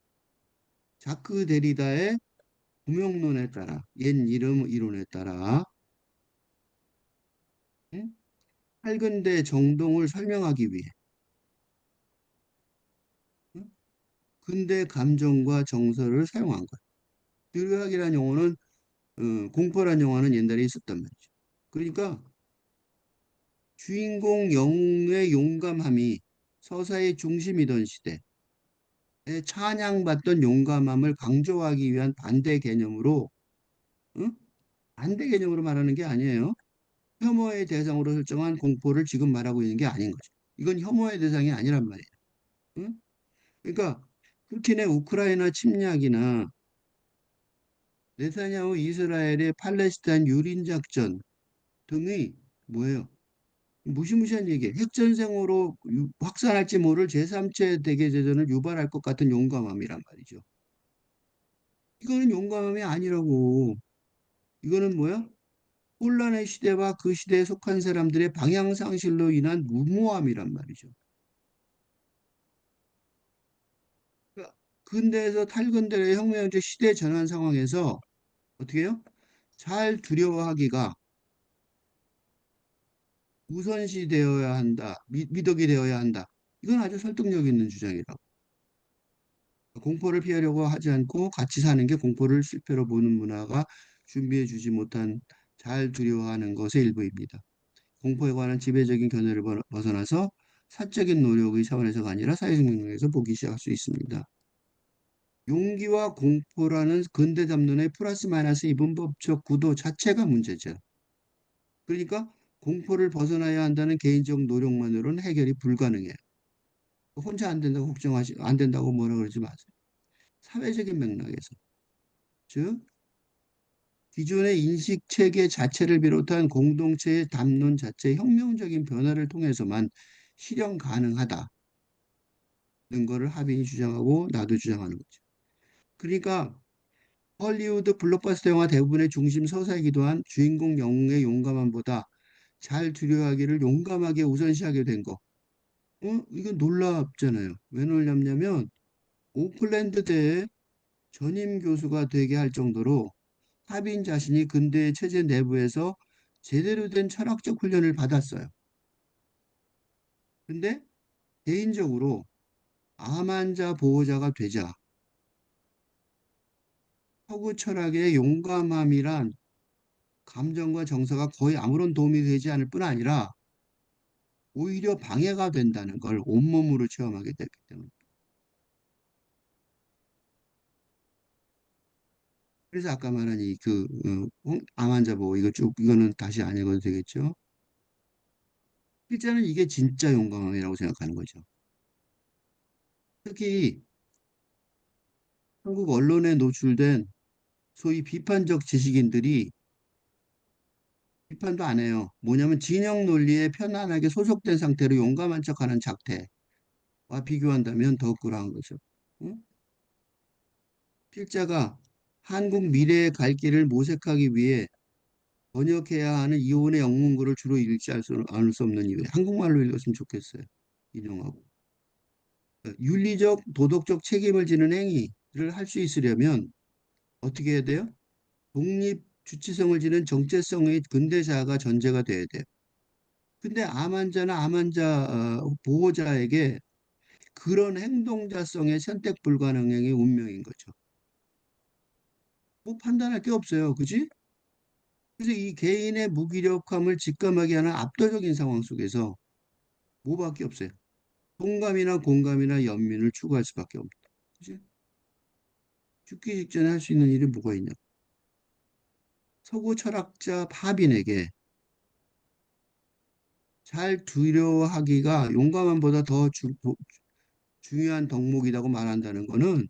자크 데리다의 구명론에 따라 옛 이름 이론에 따라 응? 탈근대 정동을 설명하기 위해 응? 근대 감정과 정서를 사용한 거예요. 두려워하기라는 용어는 공포란 영화는 옛날에 있었단 말이죠. 그러니까 주인공 영웅의 용감함이 서사의 중심이던 시대에 찬양받던 용감함을 강조하기 위한 반대 개념으로, 응? 반대 개념으로 말하는 게 아니에요. 혐오의 대상으로 설정한 공포를 지금 말하고 있는 게 아닌 거죠. 이건 혐오의 대상이 아니란 말이에요. 응? 그러니까 푸틴의 우크라이나 침략이나 네타냐후 이스라엘의 팔레스타인 유린 작전 등이 뭐예요? 무시무시한 얘기예요. 핵전쟁으로 확산할지 모를 제3체 대개제전을 유발할 것 같은 용감함이란 말이죠. 이거는 용감함이 아니라고. 이거는 뭐야? 혼란의 시대와 그 시대에 속한 사람들의 방향상실로 인한 무모함이란 말이죠. 그러니까 근대에서 탈근대의 혁명적 시대 전환 상황에서 어떻게 해요? 잘 두려워하기가 우선시 되어야 한다. 미덕이 되어야 한다. 이건 아주 설득력 있는 주장이라고. 공포를 피하려고 하지 않고 같이 사는 게 공포를 실패로 보는 문화가 준비해 주지 못한 잘 두려워하는 것의 일부입니다. 공포에 관한 지배적인 견해를 벗어나서 사적인 노력의 차원에서가 아니라 사회적 맥락에서 보기 시작할 수 있습니다. 용기와 공포라는 근대 담론의 플러스 마이너스 이분법적 구도 자체가 문제죠. 그러니까 공포를 벗어나야 한다는 개인적 노력만으로는 해결이 불가능해요. 혼자 안 된다고 안 된다고 뭐라 그러지 마세요. 사회적인 맥락에서. 즉, 기존의 인식 체계 자체를 비롯한 공동체의 담론 자체의 혁명적인 변화를 통해서만 실현 가능하다는 거를 하빈이 주장하고 나도 주장하는 거죠. 그러니까 헐리우드 블록버스터 영화 대부분의 중심 서사이기도 한 주인공 영웅의 용감함보다 잘 두려워하기를 용감하게 우선시하게 된 거. 이건 놀랍잖아요. 왜 놀랍냐면 오클랜드대의 전임 교수가 되게 할 정도로 하빈 자신이 근대 체제 내부에서 제대로 된 철학적 훈련을 받았어요. 근데 개인적으로 암 환자 보호자가 되자 서구 철학의 용감함이란 감정과 정서가 거의 아무런 도움이 되지 않을 뿐 아니라 오히려 방해가 된다는 걸 온몸으로 체험하게 됐기 때문에. 그래서 아까 말한 암 환자 보고 이거 쭉 이거는 다시 안 읽어도 되겠죠? 실제는 이게 진짜 용감함이라고 생각하는 거죠. 특히 한국 언론에 노출된 소위 비판적 지식인들이 비판도 안 해요. 뭐냐면 진영 논리에 편안하게 소속된 상태로 용감한 척하는 작태와 비교한다면 더욱 그러한 거죠. 응? 필자가 한국 미래의 갈 길을 모색하기 위해 번역해야 하는 이혼의 영문글을 주로 읽지 않을 수 없는 이유에 한국말로 읽었으면 좋겠어요. 인용하고. 윤리적, 도덕적 책임을 지는 행위를 할 수 있으려면 어떻게 해야 돼요? 독립, 주체성을 지닌 정체성의 근대사가 전제가 돼야 돼요. 근데 암 환자나 암 환자 보호자에게 그런 행동자성의 선택 불가능형이 운명인 거죠. 뭐 판단할 게 없어요. 그지? 그래서 이 개인의 무기력함을 직감하게 하는 압도적인 상황 속에서 뭐밖에 없어요. 동감이나 공감이나 연민을 추구할 수밖에 없다. 그지? 죽기 직전에 할 수 있는 일이 뭐가 있냐? 서구 철학자 파빈에게 잘 두려워하기가 용감함보다 더 중요한 덕목이라고 말한다는 것은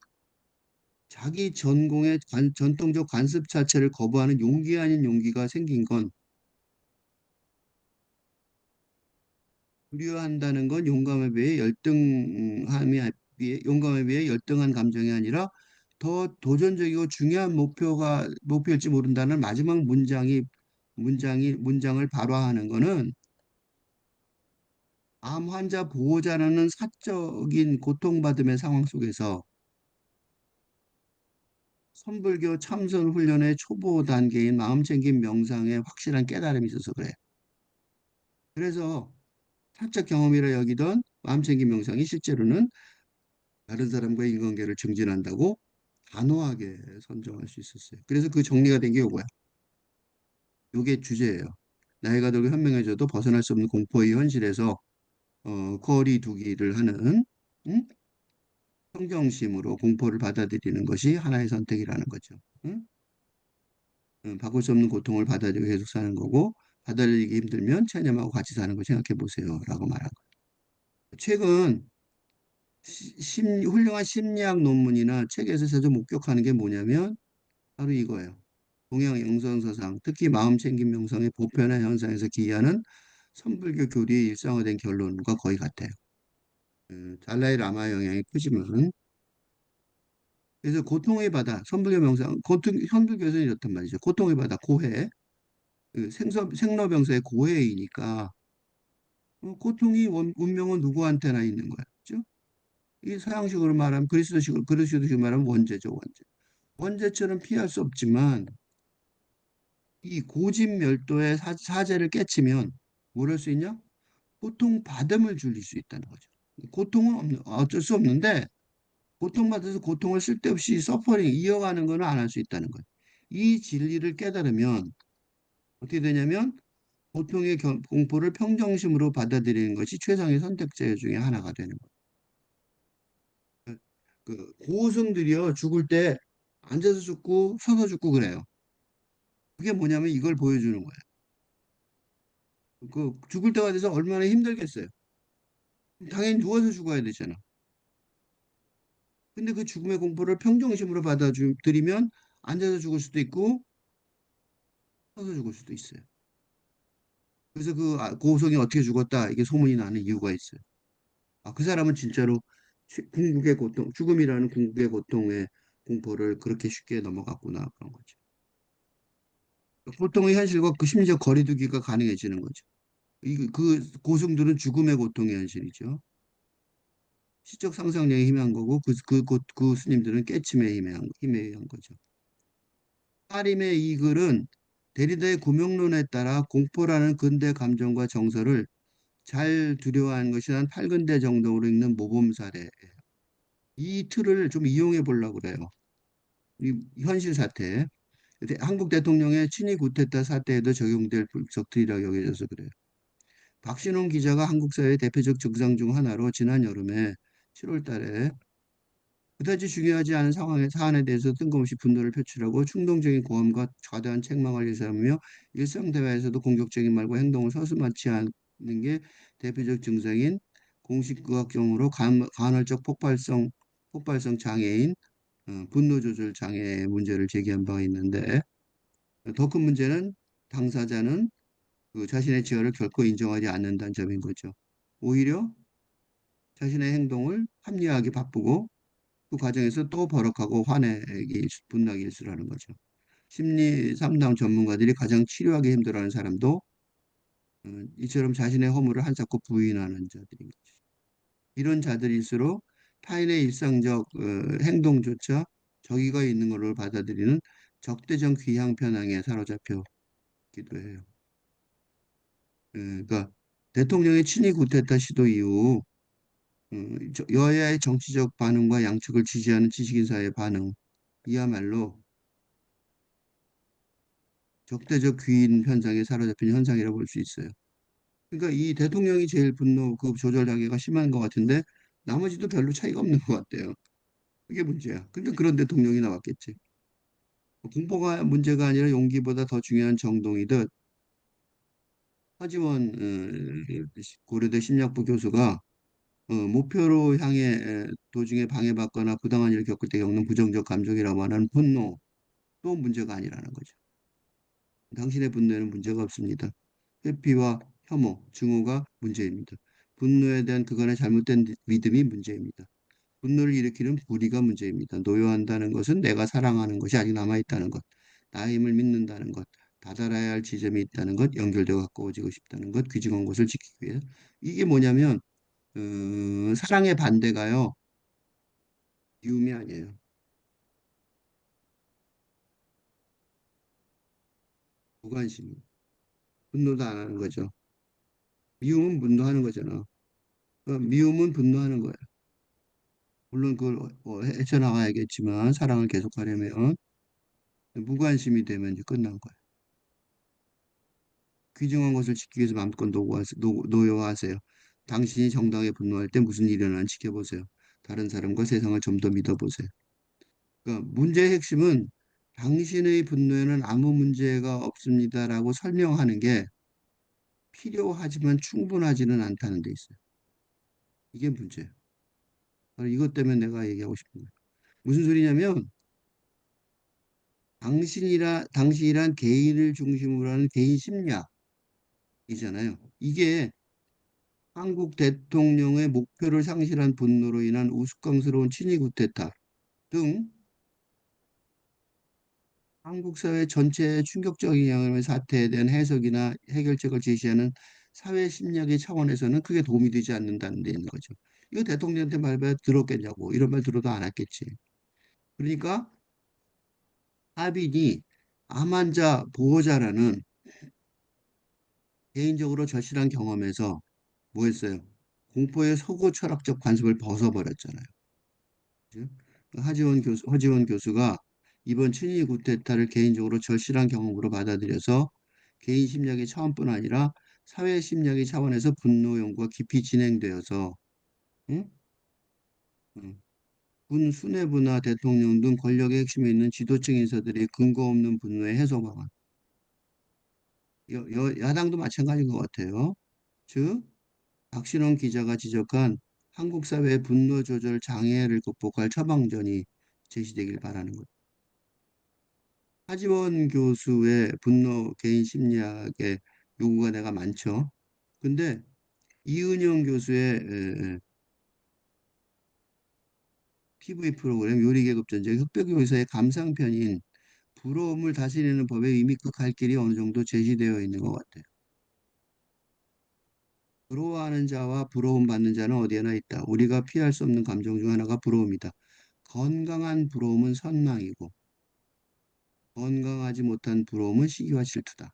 자기 전공의 전통적 관습 자체를 거부하는 용기 아닌 용기가 생긴 건 두려워한다는 건 용감에 비해 열등한 감정이 아니라 더 도전적이고 중요한 목표일지 모른다는 마지막 문장을 발화하는 거는 암 환자 보호자라는 사적인 고통받음의 상황 속에서 선불교 참선 훈련의 초보 단계인 마음챙김 명상에 확실한 깨달음이 있어서 그래요. 그래서 사적 경험이라 여기던 마음챙김 명상이 실제로는 다른 사람과의 인간관계를 증진한다고 단호하게 선정할 수 있었어요. 그래서 그 정리가 된 게 요거야. 요게 주제예요. 나이가 들고 현명해져도 벗어날 수 없는 공포의 현실에서 거리 두기를 하는 응? 평정심으로 공포를 받아들이는 것이 하나의 선택이라는 거죠. 응? 바꿀 수 없는 고통을 받아들이고 계속 사는 거고 받아들이기 힘들면 체념하고 같이 사는 거 생각해 보세요. 라고 말한 거예요. 최근 훌륭한 심리학 논문이나 책에서 자주 목격하는 게 뭐냐면 바로 이거예요. 동양 영성서상, 특히 마음챙김 명상의 보편화 현상에서 기이하는 선불교 교리의 일상화된 결론과 거의 같아요. 달라이 라마 영향이 크지만 그래서 고통의 바다, 선불교 명상, 현불교에서는 이렇단 말이죠. 고통의 바다, 고해, 생로병사의 고해이니까 고통이 운명은 누구한테나 있는 거야. 그죠? 이 서양식으로 말하면 그리스도식으로 말하면 원죄죠, 원죄. 원죄처럼 피할 수 없지만 이 고집멸도의 사제를 깨치면 뭘 할 수 있냐? 고통받음을 줄일 수 있다는 거죠. 고통은 어쩔 수 없는데 고통받아서 고통을 쓸데없이 서퍼링 이어가는 거는 안 할 수 있다는 거예요. 이 진리를 깨달으면 어떻게 되냐면 고통의 공포를 평정심으로 받아들이는 것이 최상의 선택지 중에 하나가 되는 거예요. 그 고승들이요 죽을 때 앉아서 죽고 서서 죽고 그래요. 그게 뭐냐면 이걸 보여주는 거예요. 그 죽을 때가 돼서 얼마나 힘들겠어요. 당연히 누워서 죽어야 되잖아. 근데 그 죽음의 공포를 평정심으로 받아들이면 앉아서 죽을 수도 있고 서서 죽을 수도 있어요. 그래서 고우성이 어떻게 죽었다 이게 소문이 나는 이유가 있어요. 그 사람은 진짜로 궁극의 고통, 죽음이라는 궁극의 고통의 공포를 그렇게 쉽게 넘어갔구나 그런 거죠. 고통의 현실과 그 심리적 거리두기가 가능해지는 거죠. 그 고승들은 죽음의 고통의 현실이죠. 시적 상상력에 힘한 거고 그 스님들은 깨침에 힘에 의한 거죠. 하림의 이 글은 데리다의 구명론에 따라 공포라는 근대 감정과 정서를 잘 두려워하는 것이 한 8근대 정도로 읽는 모범 사례. 이 틀을 좀 이용해 보려고 그래요. 이 현실 사태. 한국 대통령의 친위 구테타 사태에도 적용될 불석틀이라고 여겨져서 그래요. 박신홍 기자가 한국 사회의 대표적 증상 중 하나로 지난 여름에 7월 달에 그다지 중요하지 않은 사안에 대해서 뜬금없이 분노를 표출하고 충동적인 고함과 과다한 책망을 일삼으며 일상 대화에서도 공격적인 말과 행동을 서슴지 않는 게 대표적 증상인 공식의학적으로 간헐적 폭발성 장애인 분노 조절 장애 문제를 제기한 바가 있는데 더 큰 문제는 당사자는 그 자신의 지위를 결코 인정하지 않는다는 점인 거죠. 오히려 자신의 행동을 합리화하기 바쁘고 그 과정에서 또 버럭하고 분노하기 일수라는 거죠. 심리 상담 전문가들이 가장 치료하기 힘들어하는 사람도 이처럼 자신의 허물을 한사코 부인하는 자들인 거죠. 이런 자들일수록 타인의 일상적 행동조차 적의가 있는 걸로 받아들이는 적대적 귀향 편향에 사로잡히기도 해요. 그러니까 대통령의 친위 구테타 시도 이후 여야의 정치적 반응과 양측을 지지하는 지식인사회의 반응, 이야말로 적대적 귀인 현상에 사로잡힌 현상이라고 볼 수 있어요. 그러니까 이 대통령이 제일 그 조절 단계가 심한 것 같은데 나머지도 별로 차이가 없는 것 같아요. 그게 문제야. 근데 그런 대통령이 나왔겠지. 공포가 문제가 아니라 용기보다 더 중요한 정동이듯 하지원 고려대 심리학부 교수가 목표로 향해 도중에 방해받거나 부당한 일을 겪을 때 겪는 부정적 감정이라고 하는 분노 또 문제가 아니라는 거죠. 당신의 분노에는 문제가 없습니다. 회피와 혐오, 증오가 문제입니다. 분노에 대한 그간의 잘못된 믿음이 문제입니다. 분노를 일으키는 불의가 문제입니다. 노여한다는 것은 내가 사랑하는 것이 아직 남아있다는 것, 나의 힘을 믿는다는 것, 다다라야 할 지점이 있다는 것, 연결되어 가까워지고 싶다는 것, 귀중한 것을 지키기 위해. 이게 뭐냐면 사랑의 반대가요. 미움이 아니에요. 무관심. 분노도 안 하는 거죠. 미움은 분노하는 거잖아. 미움은 분노하는 거예요. 물론 그걸 헤쳐나가야겠지만 사랑을 계속하려면 무관심이 되면 이제 끝난 거예요. 귀중한 것을 지키기 위해서 마음껏 노여하세요. 당신이 정당하게 분노할 때 무슨 일이 일어나는지 지켜보세요. 다른 사람과 세상을 좀 더 믿어보세요. 그러니까 문제의 핵심은 당신의 분노에는 아무 문제가 없습니다라고 설명하는 게 필요하지만 충분하지는 않다는 데 있어요. 이게 문제예요. 바로 이것 때문에 내가 얘기하고 싶은 거예요. 무슨 소리냐면 당신이란 개인을 중심으로 하는 개인 심리학이잖아요. 이게 한국 대통령의 목표를 상실한 분노로 인한 우스꽝스러운 친위 구테타 등 한국 사회 전체에 충격적인 영향을 사태에 대한 해석이나 해결책을 제시하는 사회 심리학의 차원에서는 크게 도움이 되지 않는다는 데 있는 거죠. 이거 대통령한테 말해 들었겠냐고. 이런 말 들어도 안 했겠지. 그러니까 하빈이 암 환자 보호자라는 개인적으로 절실한 경험에서 뭐 했어요? 공포의 소구 철학적 관습을 벗어버렸잖아요. 그죠? 허지원 교수가 이번 친위 구테타를 개인적으로 절실한 경험으로 받아들여서 개인 심리학의 차원뿐 아니라 사회 심리학의 차원에서 분노 연구가 깊이 진행되어서 응? 응. 군 수뇌부나 대통령 등 권력의 핵심에 있는 지도층 인사들이 근거 없는 분노의 해소 방안. 야당도 마찬가지인 것 같아요. 즉 박신원 기자가 지적한 한국 사회의 분노 조절 장애를 극복할 처방전이 제시되길 바라는 것. 하지원 교수의 분노 개인 심리학의 요구가 내가 많죠. 근데 이은영 교수의 TV 프로그램 요리계급 전쟁 흑백요리사의 감상편인 부러움을 다스리는 법에 이미 그 갈 길이 어느 정도 제시되어 있는 것 같아요. 부러워하는 자와 부러움 받는 자는 어디에나 있다. 우리가 피할 수 없는 감정 중 하나가 부러움이다. 건강한 부러움은 선망이고 건강하지 못한 부러움은 시기와 질투다.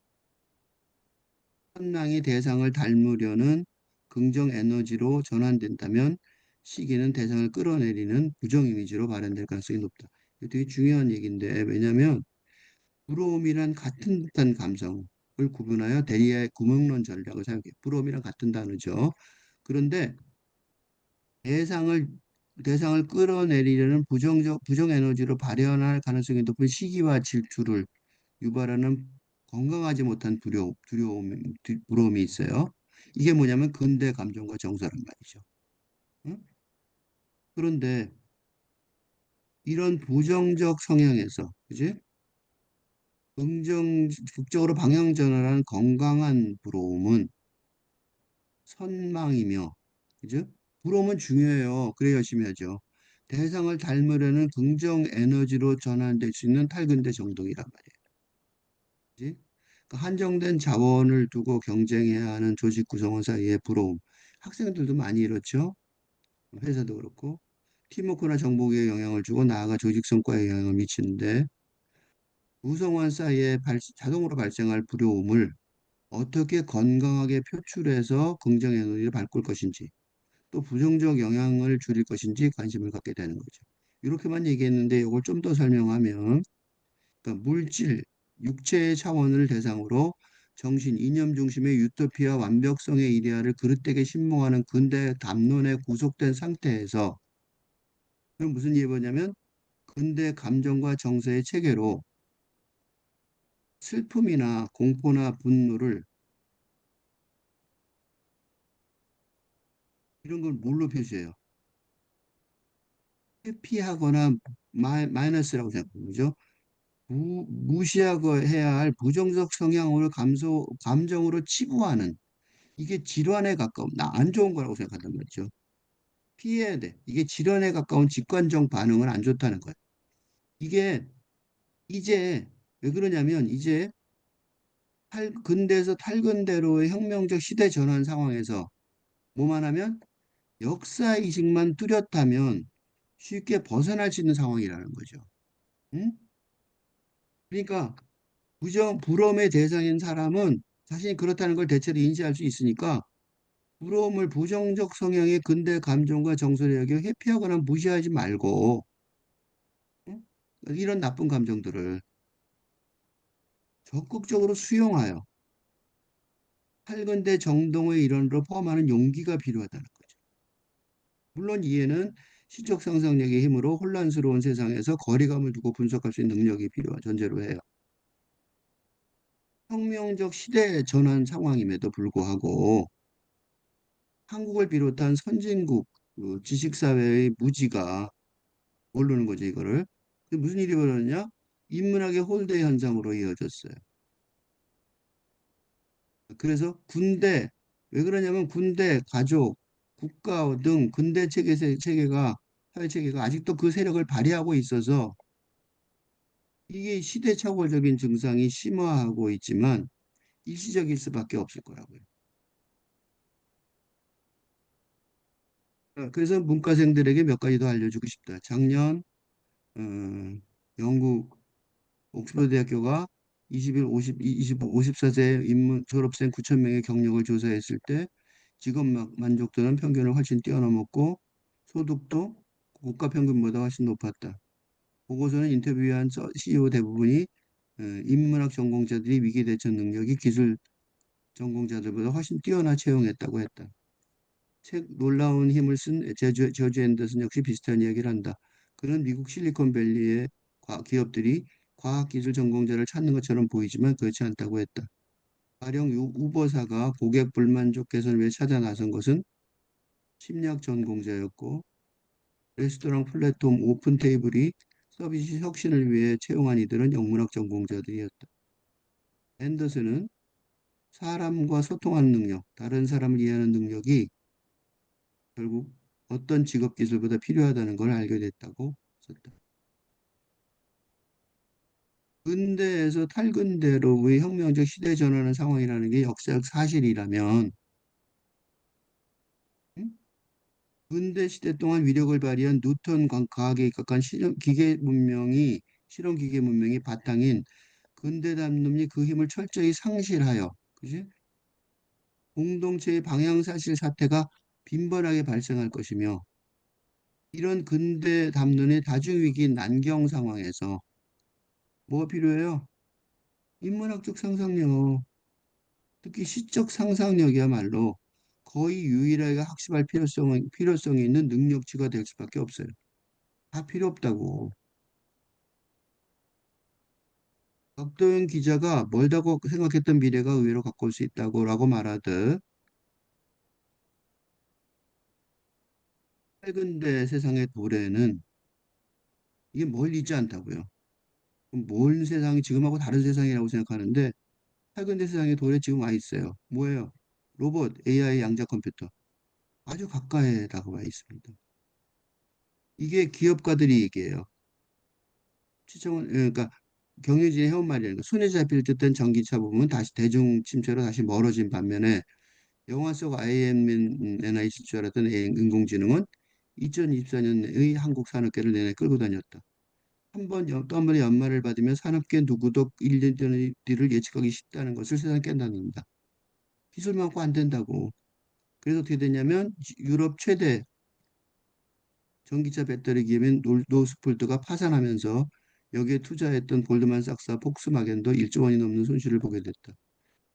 선망이 대상을 닮으려는 긍정 에너지로 전환된다면 시기는 대상을 끌어내리는 부정 이미지로 발현될 가능성이 높다. 이거 되게 중요한 얘기인데 왜냐하면 부러움이란 같은 듯한 감정. 구분하여 대리의 구명론 전략을 사용해요. 브롬이랑 같은 단어죠. 그런데 대상을 대상을 끌어내리려는 부정 에너지로 발현할 가능성이 높은 시기와 질투를 유발하는 건강하지 못한 부러움이 있어요. 이게 뭐냐면 근대 감정과 정서란 말이죠. 응? 그런데 이런 부정적 성향에서, 그지? 극적으로 방향 전환한 건강한 부러움은 선망이며, 그죠? 부러움은 중요해요. 그래 열심히 하죠. 대상을 닮으려는 긍정 에너지로 전환될 수 있는 탈근대 정동이란 말이에요. 그지? 그 한정된 자원을 두고 경쟁해야 하는 조직 구성원 사이의 부러움. 학생들도 많이 이렇죠. 회사도 그렇고. 팀워크나 정보에 영향을 주고 나아가 조직 성과에 영향을 미치는데 구성원 사이에 자동으로 발생할 부러움을 어떻게 건강하게 표출해서 긍정 에너지를 바꿀 것인지 또 부정적 영향을 줄일 것인지 관심을 갖게 되는 거죠. 이렇게만 얘기했는데 이걸 좀 더 설명하면 그러니까 물질, 육체의 차원을 대상으로 정신, 이념 중심의 유토피아 완벽성의 이데아를 그릇되게 신봉하는 근대 담론에 구속된 상태에서 그럼 무슨 얘기냐면 근대 감정과 정서의 체계로 슬픔이나 공포나 분노를 이런 걸 뭘로 표시해요? 회피하거나 마이너스라고 생각하는 거죠. 무시하고 해야 할 부정적 성향으로 감정으로 치부하는 이게 질환에 가까운 나 안 좋은 거라고 생각한단 말이죠. 피해야 돼. 이게 질환에 가까운 직관적 반응은 안 좋다는 거예요. 이게 이제 왜 그러냐면 이제 근대에서 탈근대로의 혁명적 시대 전환 상황에서 뭐만 하면 역사의식만 뚜렷하면 쉽게 벗어날 수 있는 상황이라는 거죠. 응? 그러니까 부러움의 대상인 사람은 자신이 그렇다는 걸 대체로 인지할 수 있으니까 부러움을 부정적 성향의 근대 감정과 정서를 여겨 회피하거나 무시하지 말고 응? 이런 나쁜 감정들을 적극적으로 수용하여 탈근대 정동의 일원으로 포함하는 용기가 필요하다는 거죠. 물론 이해는 시적 상상력의 힘으로 혼란스러운 세상에서 거리감을 두고 분석할 수 있는 능력이 필요한 존재로 해요. 혁명적 시대 전환 상황임에도 불구하고 한국을 비롯한 선진국 지식사회의 무지가 모르는 거죠, 이거를. 무슨 일이 벌어졌냐? 인문학의 홀대 현상으로 이어졌어요. 그래서 왜 그러냐면 군대, 가족, 국가 등 근대 사회 체계가 아직도 그 세력을 발휘하고 있어서 이게 시대착오적인 증상이 심화하고 있지만 일시적일 수밖에 없을 거라고요. 그래서 문과생들에게 몇 가지 더 알려주고 싶다. 작년 어, 영국 옥스퍼드 대학교가 21, 50, 25, 54세 인문 졸업생 9천 명의 경력을 조사했을 때 직업 만족도는 평균을 훨씬 뛰어넘었고 소득도 국가 평균보다 훨씬 높았다. 보고서는 인터뷰한 CEO 대부분이 인문학 전공자들이 위기 대처 능력이 기술 전공자들보다 훨씬 뛰어나 채용했다고 했다. 책 놀라운 힘을 쓴 저지 앤더슨 역시 비슷한 이야기를 한다. 그는 미국 실리콘밸리의 기업들이 과학기술 전공자를 찾는 것처럼 보이지만 그렇지 않다고 했다. 가령 우버사가 고객 불만족 개선을 위해 찾아 나선 것은 심리학 전공자였고 레스토랑 플랫폼 오픈 테이블이 서비스 혁신을 위해 채용한 이들은 영문학 전공자들이었다. 앤더슨은 사람과 소통하는 능력, 다른 사람을 이해하는 능력이 결국 어떤 직업 기술보다 필요하다는 걸 알게 됐다고 썼다. 근대에서 탈근대로의 혁명적 시대 전환의 상황이라는 게 역사적 사실이라면 음? 근대 시대 동안 위력을 발휘한 뉴턴 과학에 입각한 실험 기계 문명이 바탕인 근대 담론이 그 힘을 철저히 상실하여 그지? 공동체의 방향사실 사태가 빈번하게 발생할 것이며 이런 근대 담론의 다중위기 난경 상황에서 뭐가 필요해요? 인문학적 상상력. 특히 시적 상상력이야말로 거의 유일하게 학습할 필요성이 있는 능력치가 될 수밖에 없어요. 다 필요 없다고. 박도연 기자가 멀다고 생각했던 미래가 의외로 가까울 수 있다고라고 말하듯 밝은데 세상의 도래는 이게 멀리 있지 않다고요. 그럼 먼 세상이 지금하고 다른 세상이라고 생각하는데 밝은데 세상의 도래 지금 와 있어요. 뭐예요? 로봇, AI, 양자 컴퓨터. 아주 가까이에 다가와 있습니다. 이게 기업가들이 얘기해요. 그러니까 경유진의 해온 말이라는 거. 손에 잡힐 듯한 전기차 부분은 다시 대중 침체로 다시 멀어진 반면에 영화 속 IMN나 있을 줄 알았던 인공지능은 2024년의 한국 산업계를 내내 끌고 다녔다. 또 한 번의 연말을 받으면 산업계 누구도 1년 뒤를 예측하기 쉽다는 것을 세상 깨닫는다. 기술 많고 안 된다고. 그래서 어떻게 됐냐면 유럽 최대 전기차 배터리 기업인 노스폴트가 파산하면서 여기에 투자했던 골드만삭스와 폭스바겐도 1조 원이 넘는 손실을 보게 됐다.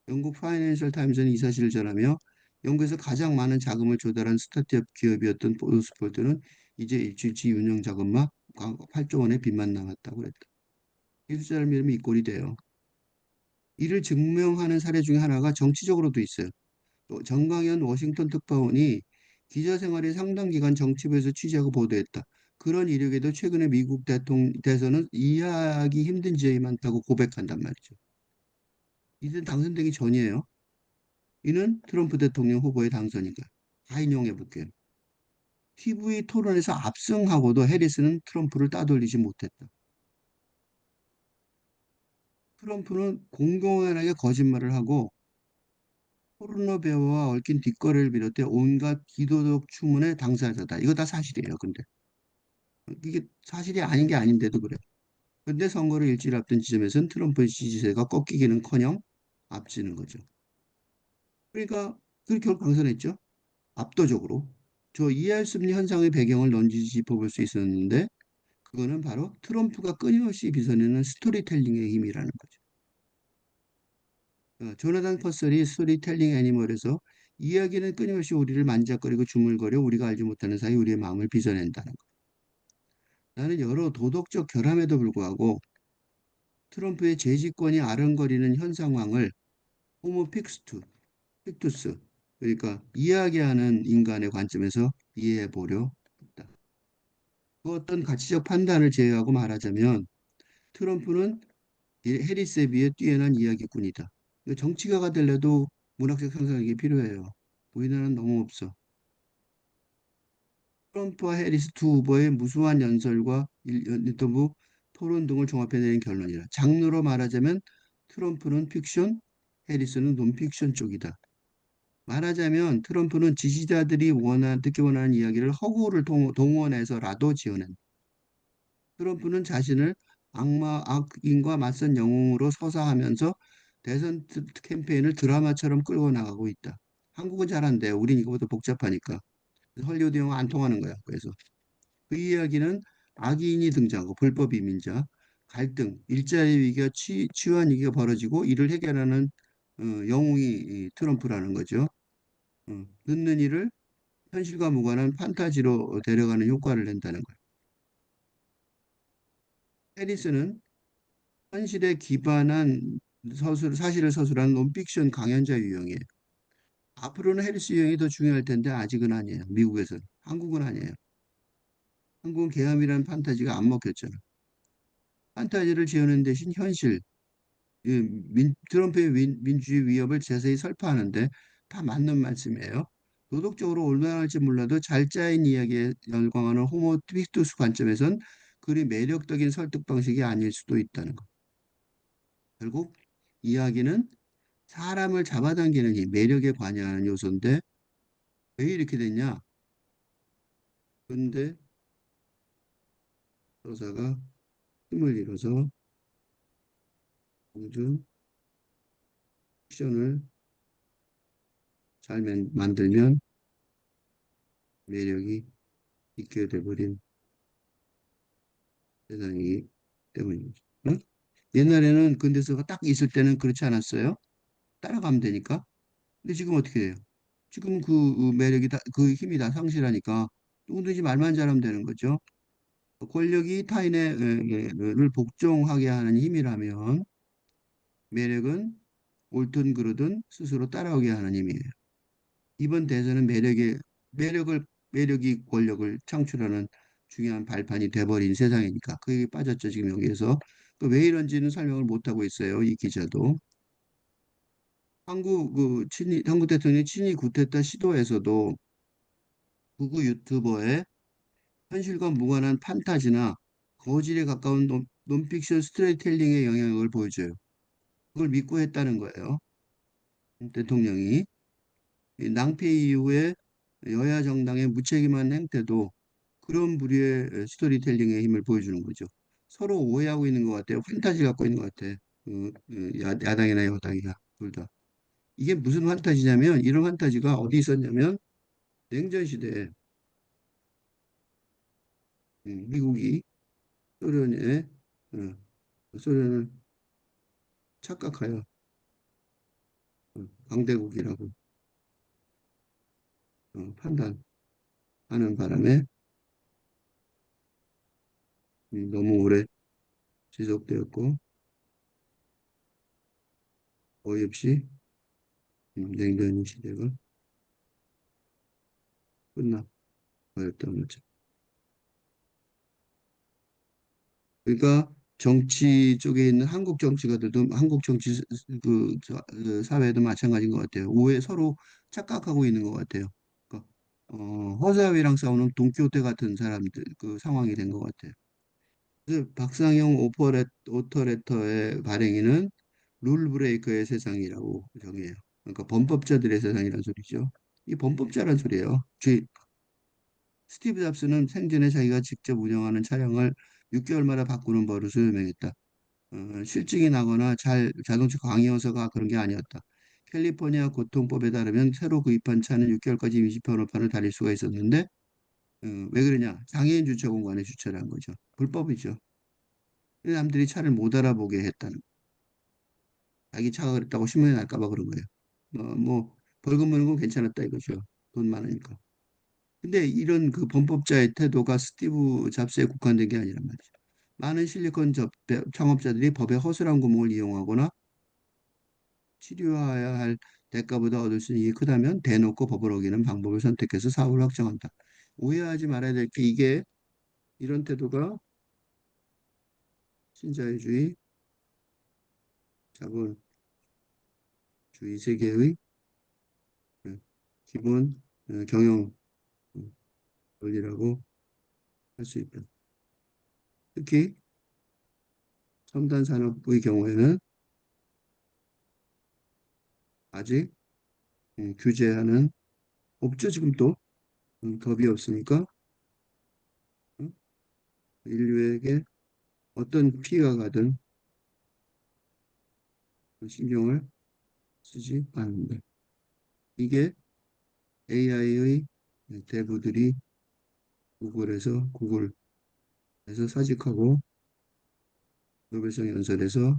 영국 파이낸셜 타임즈는 이 사실을 전하며 영국에서 가장 많은 자금을 조달한 스타트업 기업이었던 노스폴트는 이제 일주일치 운영 자금만 8조 원의 빚만 남았다고 그랬다. 기술자를 믿으면 이 꼴이 돼요. 이를 증명하는 사례 중에 하나가 정치적으로도 있어요. 또 정강현 워싱턴 특파원이 기자 생활의 상당 기간 정치부에서 취재하고 보도했다. 그런 이력에도 최근에 미국 대통령 대선은 이해하기 힘든 지역이 많다고 고백한단 말이죠. 이들은 당선되기 전이에요. 이는 트럼프 대통령 후보의 당선인가. 다 인용해 볼게요. TV 토론에서 압승하고도 해리스는 트럼프를 따돌리지 못했다. 트럼프는 공공연하게 거짓말을 하고 포르노 배우와 얽힌 뒷거래를 비롯해 온갖 기도덕 추문의 당사자다. 이거 다 사실이에요. 근데 이게 사실이 아닌 게 아닌데도 그래. 근데 선거를 일주일 앞둔 지점에서는 트럼프의 지지세가 꺾이기는커녕 앞지는 거죠. 그러니까 그 결국 당선했죠. 압도적으로. 저 이해할 수 없는 현상의 배경을 넌지시 짚어볼 수 있었는데 그거는 바로 트럼프가 끊임없이 빗어내는 스토리텔링의 힘이라는 거죠. 조나단 퍼셀이 스토리텔링 애니멀에서 이야기는 끊임없이 우리를 만작거리고 주물거려 우리가 알지 못하는 사이 우리의 마음을 빗어낸다는 거. 나는 여러 도덕적 결함에도 불구하고 트럼프의 재집권이 아른거리는 현 상황을 호모 픽투스, 그러니까 이야기하는 인간의 관점에서 이해해 보려 했다. 그 어떤 가치적 판단을 제외하고 말하자면 트럼프는 해리스에 비해 뛰어난 이야기꾼이다. 정치가가 되려도 문학적 상상력이 필요해요. 우리나라는 너무 없어. 트럼프와 해리스 두 후보의 무수한 연설과 인터뷰, 토론 등을 종합해내는 결론이다. 장르로 말하자면 트럼프는 픽션, 해리스는 논픽션 쪽이다. 말하자면 트럼프는 지지자들이 듣기 원하는 이야기를 허구를 동원해서라도 지어낸. 트럼프는 자신을 악인과 맞선 영웅으로 서사하면서 대선 캠페인을 드라마처럼 끌고 나가고 있다. 한국은 잘한대요. 우린 이거보다 복잡하니까. 헐리우드 영화 안 통하는 거야. 그래서 그 이야기는 악인이 등장하고 불법 이민자, 갈등, 일자리 위기와 치유한 위기가 벌어지고 이를 해결하는 영웅이 이 트럼프라는 거죠. 듣는 이를 현실과 무관한 판타지로 데려가는 효과를 낸다는 거예요. 해리스는 현실에 기반한 사실을 서술하는 논픽션 강연자 유형이에요. 앞으로는 해리스 유형이 더 중요할 텐데 아직은 아니에요. 미국에서는. 한국은 아니에요. 한국은 계엄이라는 판타지가 안 먹혔잖아. 판타지를 지어낸 대신 현실, 트럼프의 민주주의 위협을 자세히 설파하는데 다 맞는 말씀이에요. 도덕적으로 올바를지 몰라도 잘 짜인 이야기에 열광하는 호모 픽투스 관점에선 그리 매력적인 설득 방식이 아닐 수도 있다는 거. 결국 이야기는 사람을 잡아당기는 이 매력에 관여하는 요소인데 왜 이렇게 됐냐? 근데 서사가 힘을 잃어서 모두 픽션을 잘 만들면 매력이 있게 돼버린 세상이기 때문이죠. 응? 옛날에는 근대서가 딱 있을 때는 그렇지 않았어요? 따라가면 되니까. 근데 지금 어떻게 해요? 지금 그 매력이 다, 그 힘이 다 상실하니까 누구든지 말만 잘하면 되는 거죠. 권력이 타인을 복종하게 하는 힘이라면 매력은 옳든 그르든 스스로 따라오게 하는 힘이에요. 이번 대선은 매력이 권력을 창출하는 중요한 발판이 돼버린 세상이니까 그게 빠졌죠 지금 여기에서. 그왜 이런지는 설명을 못 하고 있어요 이 기자도. 한국 대통령이 친위 구테타 시도에서도 극우 유튜버의 현실과 무관한 판타지나 거질에 가까운 논픽션 스토리텔링의 영향력을 보여줘요. 그걸 믿고 했다는 거예요. 대통령이. 이 낭패 이후에 여야 정당의 무책임한 행태도 그런 부류의 스토리텔링의 힘을 보여주는 거죠. 서로 오해하고 있는 것 같아요. 판타지 갖고 있는 것 같아. 야당이나 여당이나 둘 다. 이게 무슨 판타지냐면 이런 판타지가 어디 있었냐면 냉전 시대에 미국이 소련에 어, 소련을 착각하여 강대국이라고 판단하는 바람에 너무 오래 지속되었고 어이없이 냉전 시대가 끝나버렸던 거죠. 그러니까 정치 쪽에 있는 한국 정치가들도 한국 정치 그 사회도 마찬가지인 것 같아요. 서로 착각하고 있는 것 같아요. 그러니까 허사위랑 싸우는 돈키호테 같은 사람들 그 상황이 된 것 같아요. 그래서 박상용 오퍼레터의 발행인은 룰 브레이커의 세상이라고 정해요. 그러니까 범법자들의 세상이란 소리죠. 이 범법자란 소리예요. 스티브 잡스는 생전에 자기가 직접 운영하는 차량을 6개월마다 바꾸는 버릇을 유명했다. 실증이 나거나 자동차 광이어서가 그런 게 아니었다. 캘리포니아 교통법에 따르면 새로 구입한 차는 6개월까지 임시 번호판을 달릴 수가 있었는데 왜 그러냐? 장애인 주차 공간에 주차를 한 거죠. 불법이죠. 남들이 차를 못 알아보게 했다는 자기 차가 그랬다고 신문에 날까 봐 그런 거예요. 뭐 벌금 무는 건 괜찮았다 이거죠. 돈 많으니까. 근데 이런 그 범법자의 태도가 스티브 잡스에 국한된 게 아니란 말이죠. 많은 창업자들이 법의 허술한 구멍을 이용하거나 치료해야 할 대가보다 얻을 수 있는 이익이 크다면 대놓고 법을 어기는 방법을 선택해서 사업을 확정한다. 오해하지 말아야 될 게 이게 이런 태도가 신자유주의, 자본주의 세계의 어, 기본 경영 원리라고 할 수 있다. 특히 첨단 산업의 경우에는 아직 규제하는 없죠. 지금 또 법이 없으니까 인류에게 어떤 피해가 가든 신경을 쓰지 않는다. 이게 AI의 대부들이 구글에서 사직하고 노벨상 연설에서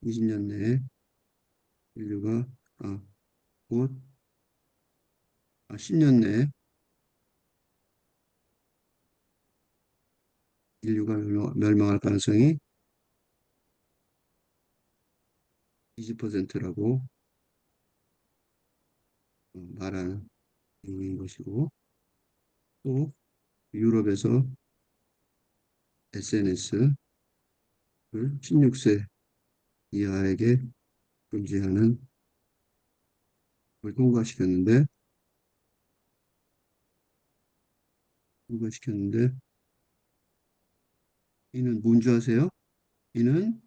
20년 내에 인류가 아, 곧 10년 내에 인류가 멸망할 가능성이 20%라고 말하는 내용인 것이고 또 유럽에서 SNS를 16세 이하에게 금지하는 걸 통과시켰는데 이는 뭔지 아세요? 이는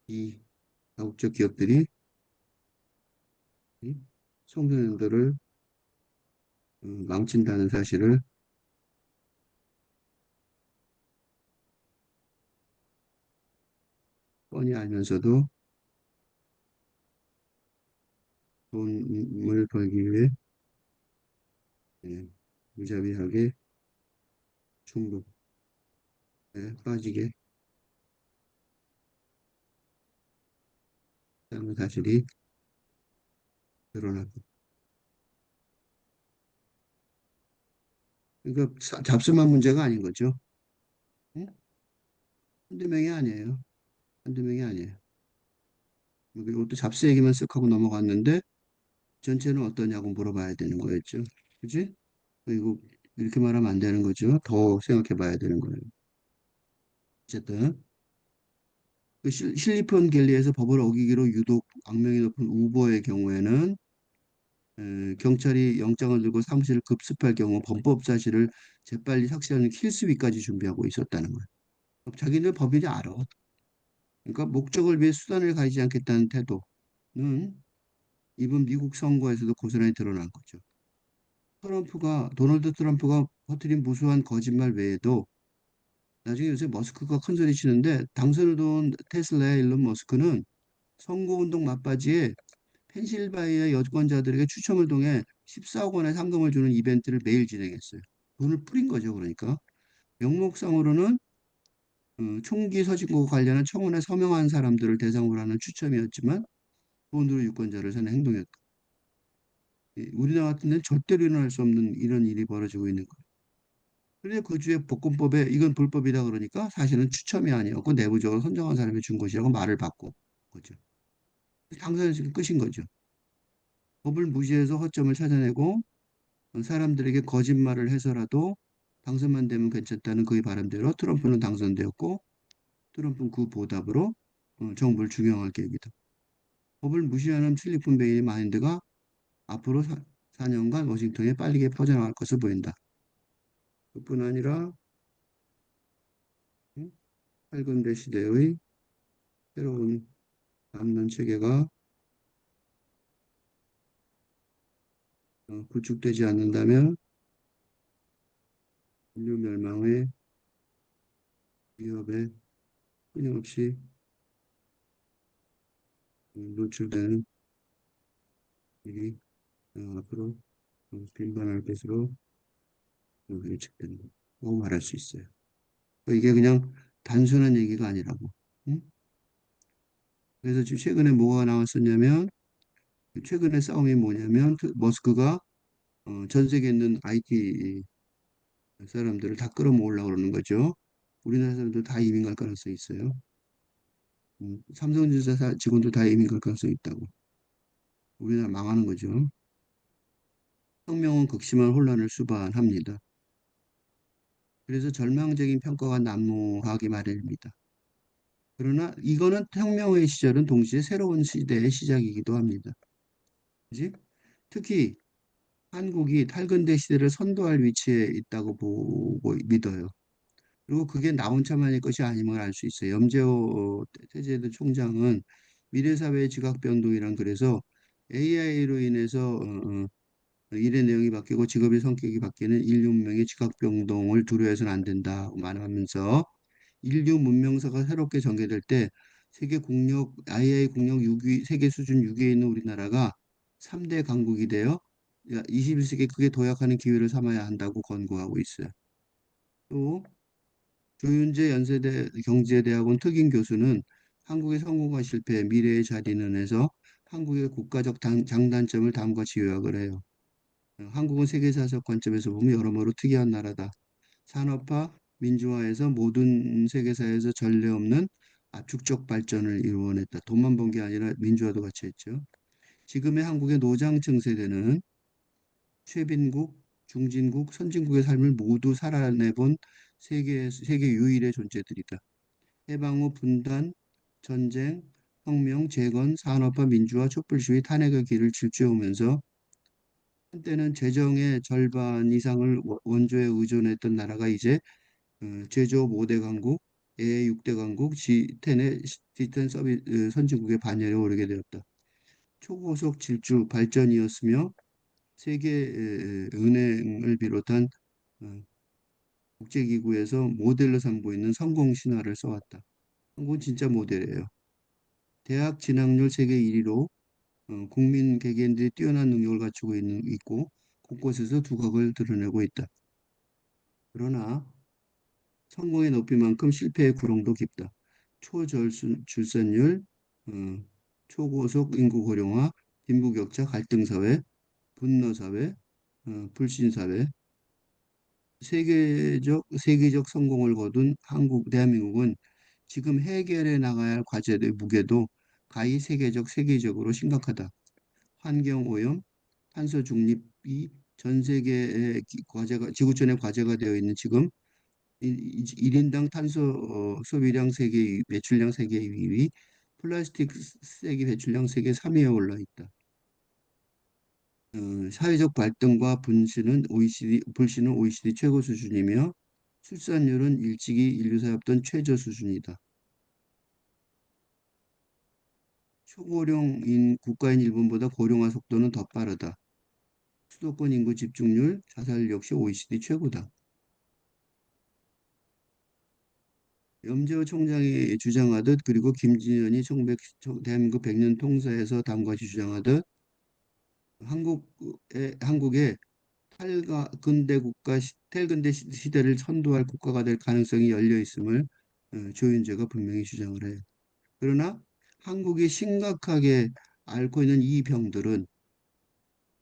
이 다국적 기업들이 이 청소년들을 망친다는 사실을 뻔히 알면서도 돈을 벌기 위해 예, 무자비하게 충돌, 네, 빠지게 사람의 사실이 드러나고. 그러니까 잡스만 문제가 아닌 거죠. 응? 한두 명이 아니에요. 한두 명이 아니에요. 이것도 잡스 얘기만 쓱 하고 넘어갔는데 전체는 어떠냐고 물어봐야 되는 거였죠. 그지? 그리고 이렇게 말하면 안 되는 거죠. 더 생각해 봐야 되는 거예요. 어쨌든 그 실리콘 갤리에서 법을 어기기로 유독 악명이 높은 우버의 경우에는 경찰이 영장을 들고 사무실을 급습할 경우 범법 사실을 재빨리 삭제하는 킬스위까지 준비하고 있었다는 거예요. 자기들 법인이 알아. 그러니까 목적을 위해 수단을 가리지 않겠다는 태도는 이번 미국 선거에서도 고스란히 드러난 거죠. 도널드 트럼프가 퍼뜨린 무수한 거짓말 외에도 나중에 요새 머스크가 큰 소리 치는데 당선을 둔 테슬라의 일론 머스크는 선거운동 막바지에 펜실바니아 여권자들에게 추첨을 통해 14억 원의 상금을 주는 이벤트를 매일 진행했어요. 돈을 뿌린 거죠, 그러니까. 명목상으로는 총기 서신과 관련한 청원에 서명한 사람들을 대상으로 하는 추첨이었지만 돈으로 유권자를 사는 행동이었다. 우리나라 같은 데는 절대로 일어날 수 없는 이런 일이 벌어지고 있는 거예요. 그런데 그 주에 복권법에 이건 불법이다 그러니까 사실은 추첨이 아니었고 내부적으로 선정한 사람이 준 것이라고 말을 바꾼 거죠. 당선은 지금 끝인 거죠. 법을 무시해서 허점을 찾아내고 사람들에게 거짓말을 해서라도 당선만 되면 괜찮다는 그의 바람대로 트럼프는 당선되었고 트럼프는 그 보답으로 정부를 중용할 계획이다. 법을 무시하는 실리콘 베일의 마인드가 앞으로 4년간 워싱턴에 빠르게 퍼져나갈 것을 보인다. 그뿐 아니라 8군데 시대의 새로운 남론 체계가 구축되지 않는다면 인류 멸망의 위협에 끊임없이 노출되는 일이 앞으로 빈번할 것으로 예측된다고 말할 수 있어요. 이게 그냥 단순한 얘기가 아니라고. 응? 그래서 지금 최근에 뭐가 나왔었냐면 최근에 싸움이 뭐냐면 머스크가 전 세계에 있는 IT 사람들을 다 끌어모으려고 그러는 거죠. 우리나라 사람들 다 이민 갈 가능성이 있어요. 삼성전자 직원들 다 이민 갈 가능성이 있다고. 우리나라 망하는 거죠. 혁명은 극심한 혼란을 수반합니다. 그래서 절망적인 평가가 난무하기 마련입니다. 그러나 이거는 혁명의 시절은 동시에 새로운 시대의 시작이기도 합니다. 그지? 특히 한국이 탈근대 시대를 선도할 위치에 있다고 보고 믿어요. 그리고 그게 나 혼자만의 것이 아님을 알 수 있어요. 염재호 태제도 총장은 미래사회의 지각변동이란 그래서 AI로 인해서 일의 내용이 바뀌고 직업의 성격이 바뀌는 인류 문명의 지각변동을 두려워해서는 안 된다 말하면서 인류 문명사가 새롭게 전개될 때 세계 국력, AI 국력 6위, 세계 수준 6위에 있는 우리나라가 3대 강국이 되어 21세기에 크게 도약하는 기회를 삼아야 한다고 권고하고 있어요. 또 조윤재 연세대 경제대학원 특임 교수는 한국의 성공과 실패, 미래의 자리는 해서 한국의 국가적 장단점을 다음과 같이 요약을 해요. 한국은 세계사적 관점에서 보면 여러모로 특이한 나라다. 산업화, 민주화에서 모든 세계사에서 전례 없는 압축적 발전을 이루어냈다. 돈만 번 게 아니라 민주화도 같이 했죠. 지금의 한국의 노장층 세대는 최빈국, 중진국, 선진국의 삶을 모두 살아내본 세계 유일의 존재들이다. 해방 후 분단, 전쟁, 혁명, 재건, 산업화, 민주화, 촛불시위, 탄핵의 길을 질주해오면서 한때는 재정의 절반 이상을 원조에 의존했던 나라가 이제 제조업 5대 강국, AI 6대 강국, G10의 선진국의 반열에 오르게 되었다. 초고속 질주 발전이었으며 세계 은행을 비롯한 어, 국제기구에서 모델로 삼고 있는 성공 신화를 써왔다. 한국은 진짜 모델이에요. 대학 진학률 세계 1위로 국민 개개인들이 뛰어난 능력을 갖추고 있고 곳곳에서 두각을 드러내고 있다. 그러나 성공의 높이만큼 실패의 구렁도 깊다. 초저출산율, 어, 초고속 인구 고령화, 빈부격차 갈등 사회, 분노 사회, 불신 사회, 세계적 성공을 거둔 대한민국은 지금 해결해 나가야 할 과제의 무게도 가히 세계적으로 심각하다. 환경 오염, 탄소 중립이 전 세계의 지구촌의 과제가 되어 있는 지금 1인당 탄소 소비량 세계 매출량 세계 2위, 플라스틱 쓰레기 배출량 세계 3위에 올라 있다. 사회적 발등과 불신은 OECD 최고 수준이며 출산율은 일찍이 인류사에 없던 최저 수준이다. 초고령인 국가인 일본보다 고령화 속도는 더 빠르다. 수도권 인구 집중률, 자살률 역시 OECD 최고다. 염재호 총장이 주장하듯 그리고 김진현이 대한민국 100년 통사에서 다음과 같이 주장하듯 한국의 탈근대 시대를 선도할 국가가 될 가능성이 열려 있음을 조윤재가 분명히 주장을 해요. 그러나 한국이 심각하게 앓고 있는 이 병들은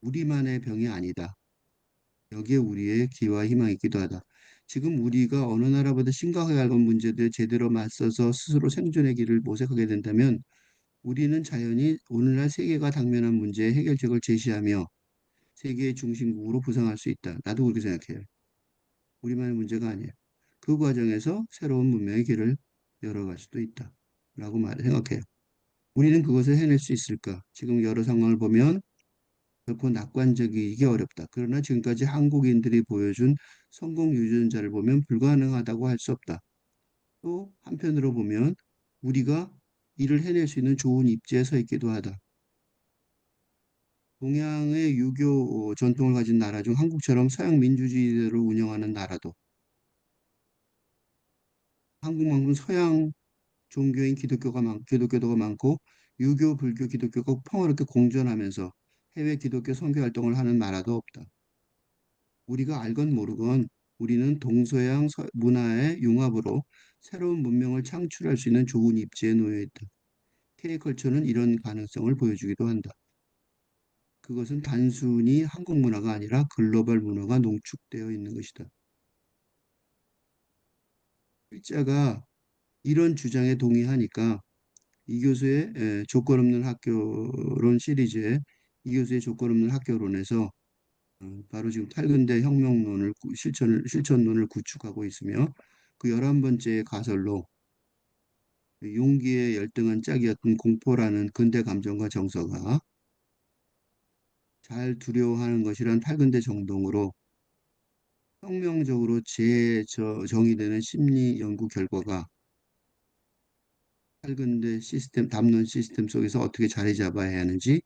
우리만의 병이 아니다. 여기에 우리의 기와 희망이 있기도 하다. 지금 우리가 어느 나라보다 심각하게 앓은 문제들에 제대로 맞서서 스스로 생존의 길을 모색하게 된다면 우리는 자연히 오늘날 세계가 당면한 문제의 해결책을 제시하며 세계의 중심국으로 부상할 수 있다. 나도 그렇게 생각해요. 우리만의 문제가 아니에요. 그 과정에서 새로운 문명의 길을 열어갈 수도 있다. 라고 생각해요. 우리는 그것을 해낼 수 있을까? 지금 여러 상황을 보면 결코 낙관적이기 어렵다. 그러나 지금까지 한국인들이 보여준 성공 유전자를 보면 불가능하다고 할 수 없다. 또 한편으로 보면 우리가 이를 해낼 수 있는 좋은 입지에 서 있기도 하다. 동양의 유교 전통을 가진 나라 중 한국처럼 서양 민주주의를 운영하는 나라도 한국만큼 서양 종교인 기독교도가 많고 유교, 불교, 기독교가 평화롭게 공존하면서 해외 기독교 선교 활동을 하는 나라도 없다. 우리가 알건 모르건 우리는 동서양 문화의 융합으로 새로운 문명을 창출할 수 있는 좋은 입지에 놓여 있다. K컬처는 이런 가능성을 보여주기도 한다. 그것은 단순히 한국 문화가 아니라 글로벌 문화가 농축되어 있는 것이다. 필자가 이런 주장에 동의하니까 이 교수의 조건 없는 학교론 시리즈에 이 교수의 조건 없는 학교론에서 바로 지금 탈근대 혁명론을 실천론을 구축하고 있으며 그 11번째 가설로 용기의 열등한 짝이었던 공포라는 근대 감정과 정서가 잘 두려워하는 것이란 탈근대 정동으로 혁명적으로 재정의되는 심리 연구 결과가 탈근대 담론 시스템 속에서 어떻게 자리 잡아야 하는지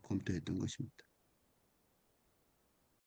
검토했던 것입니다.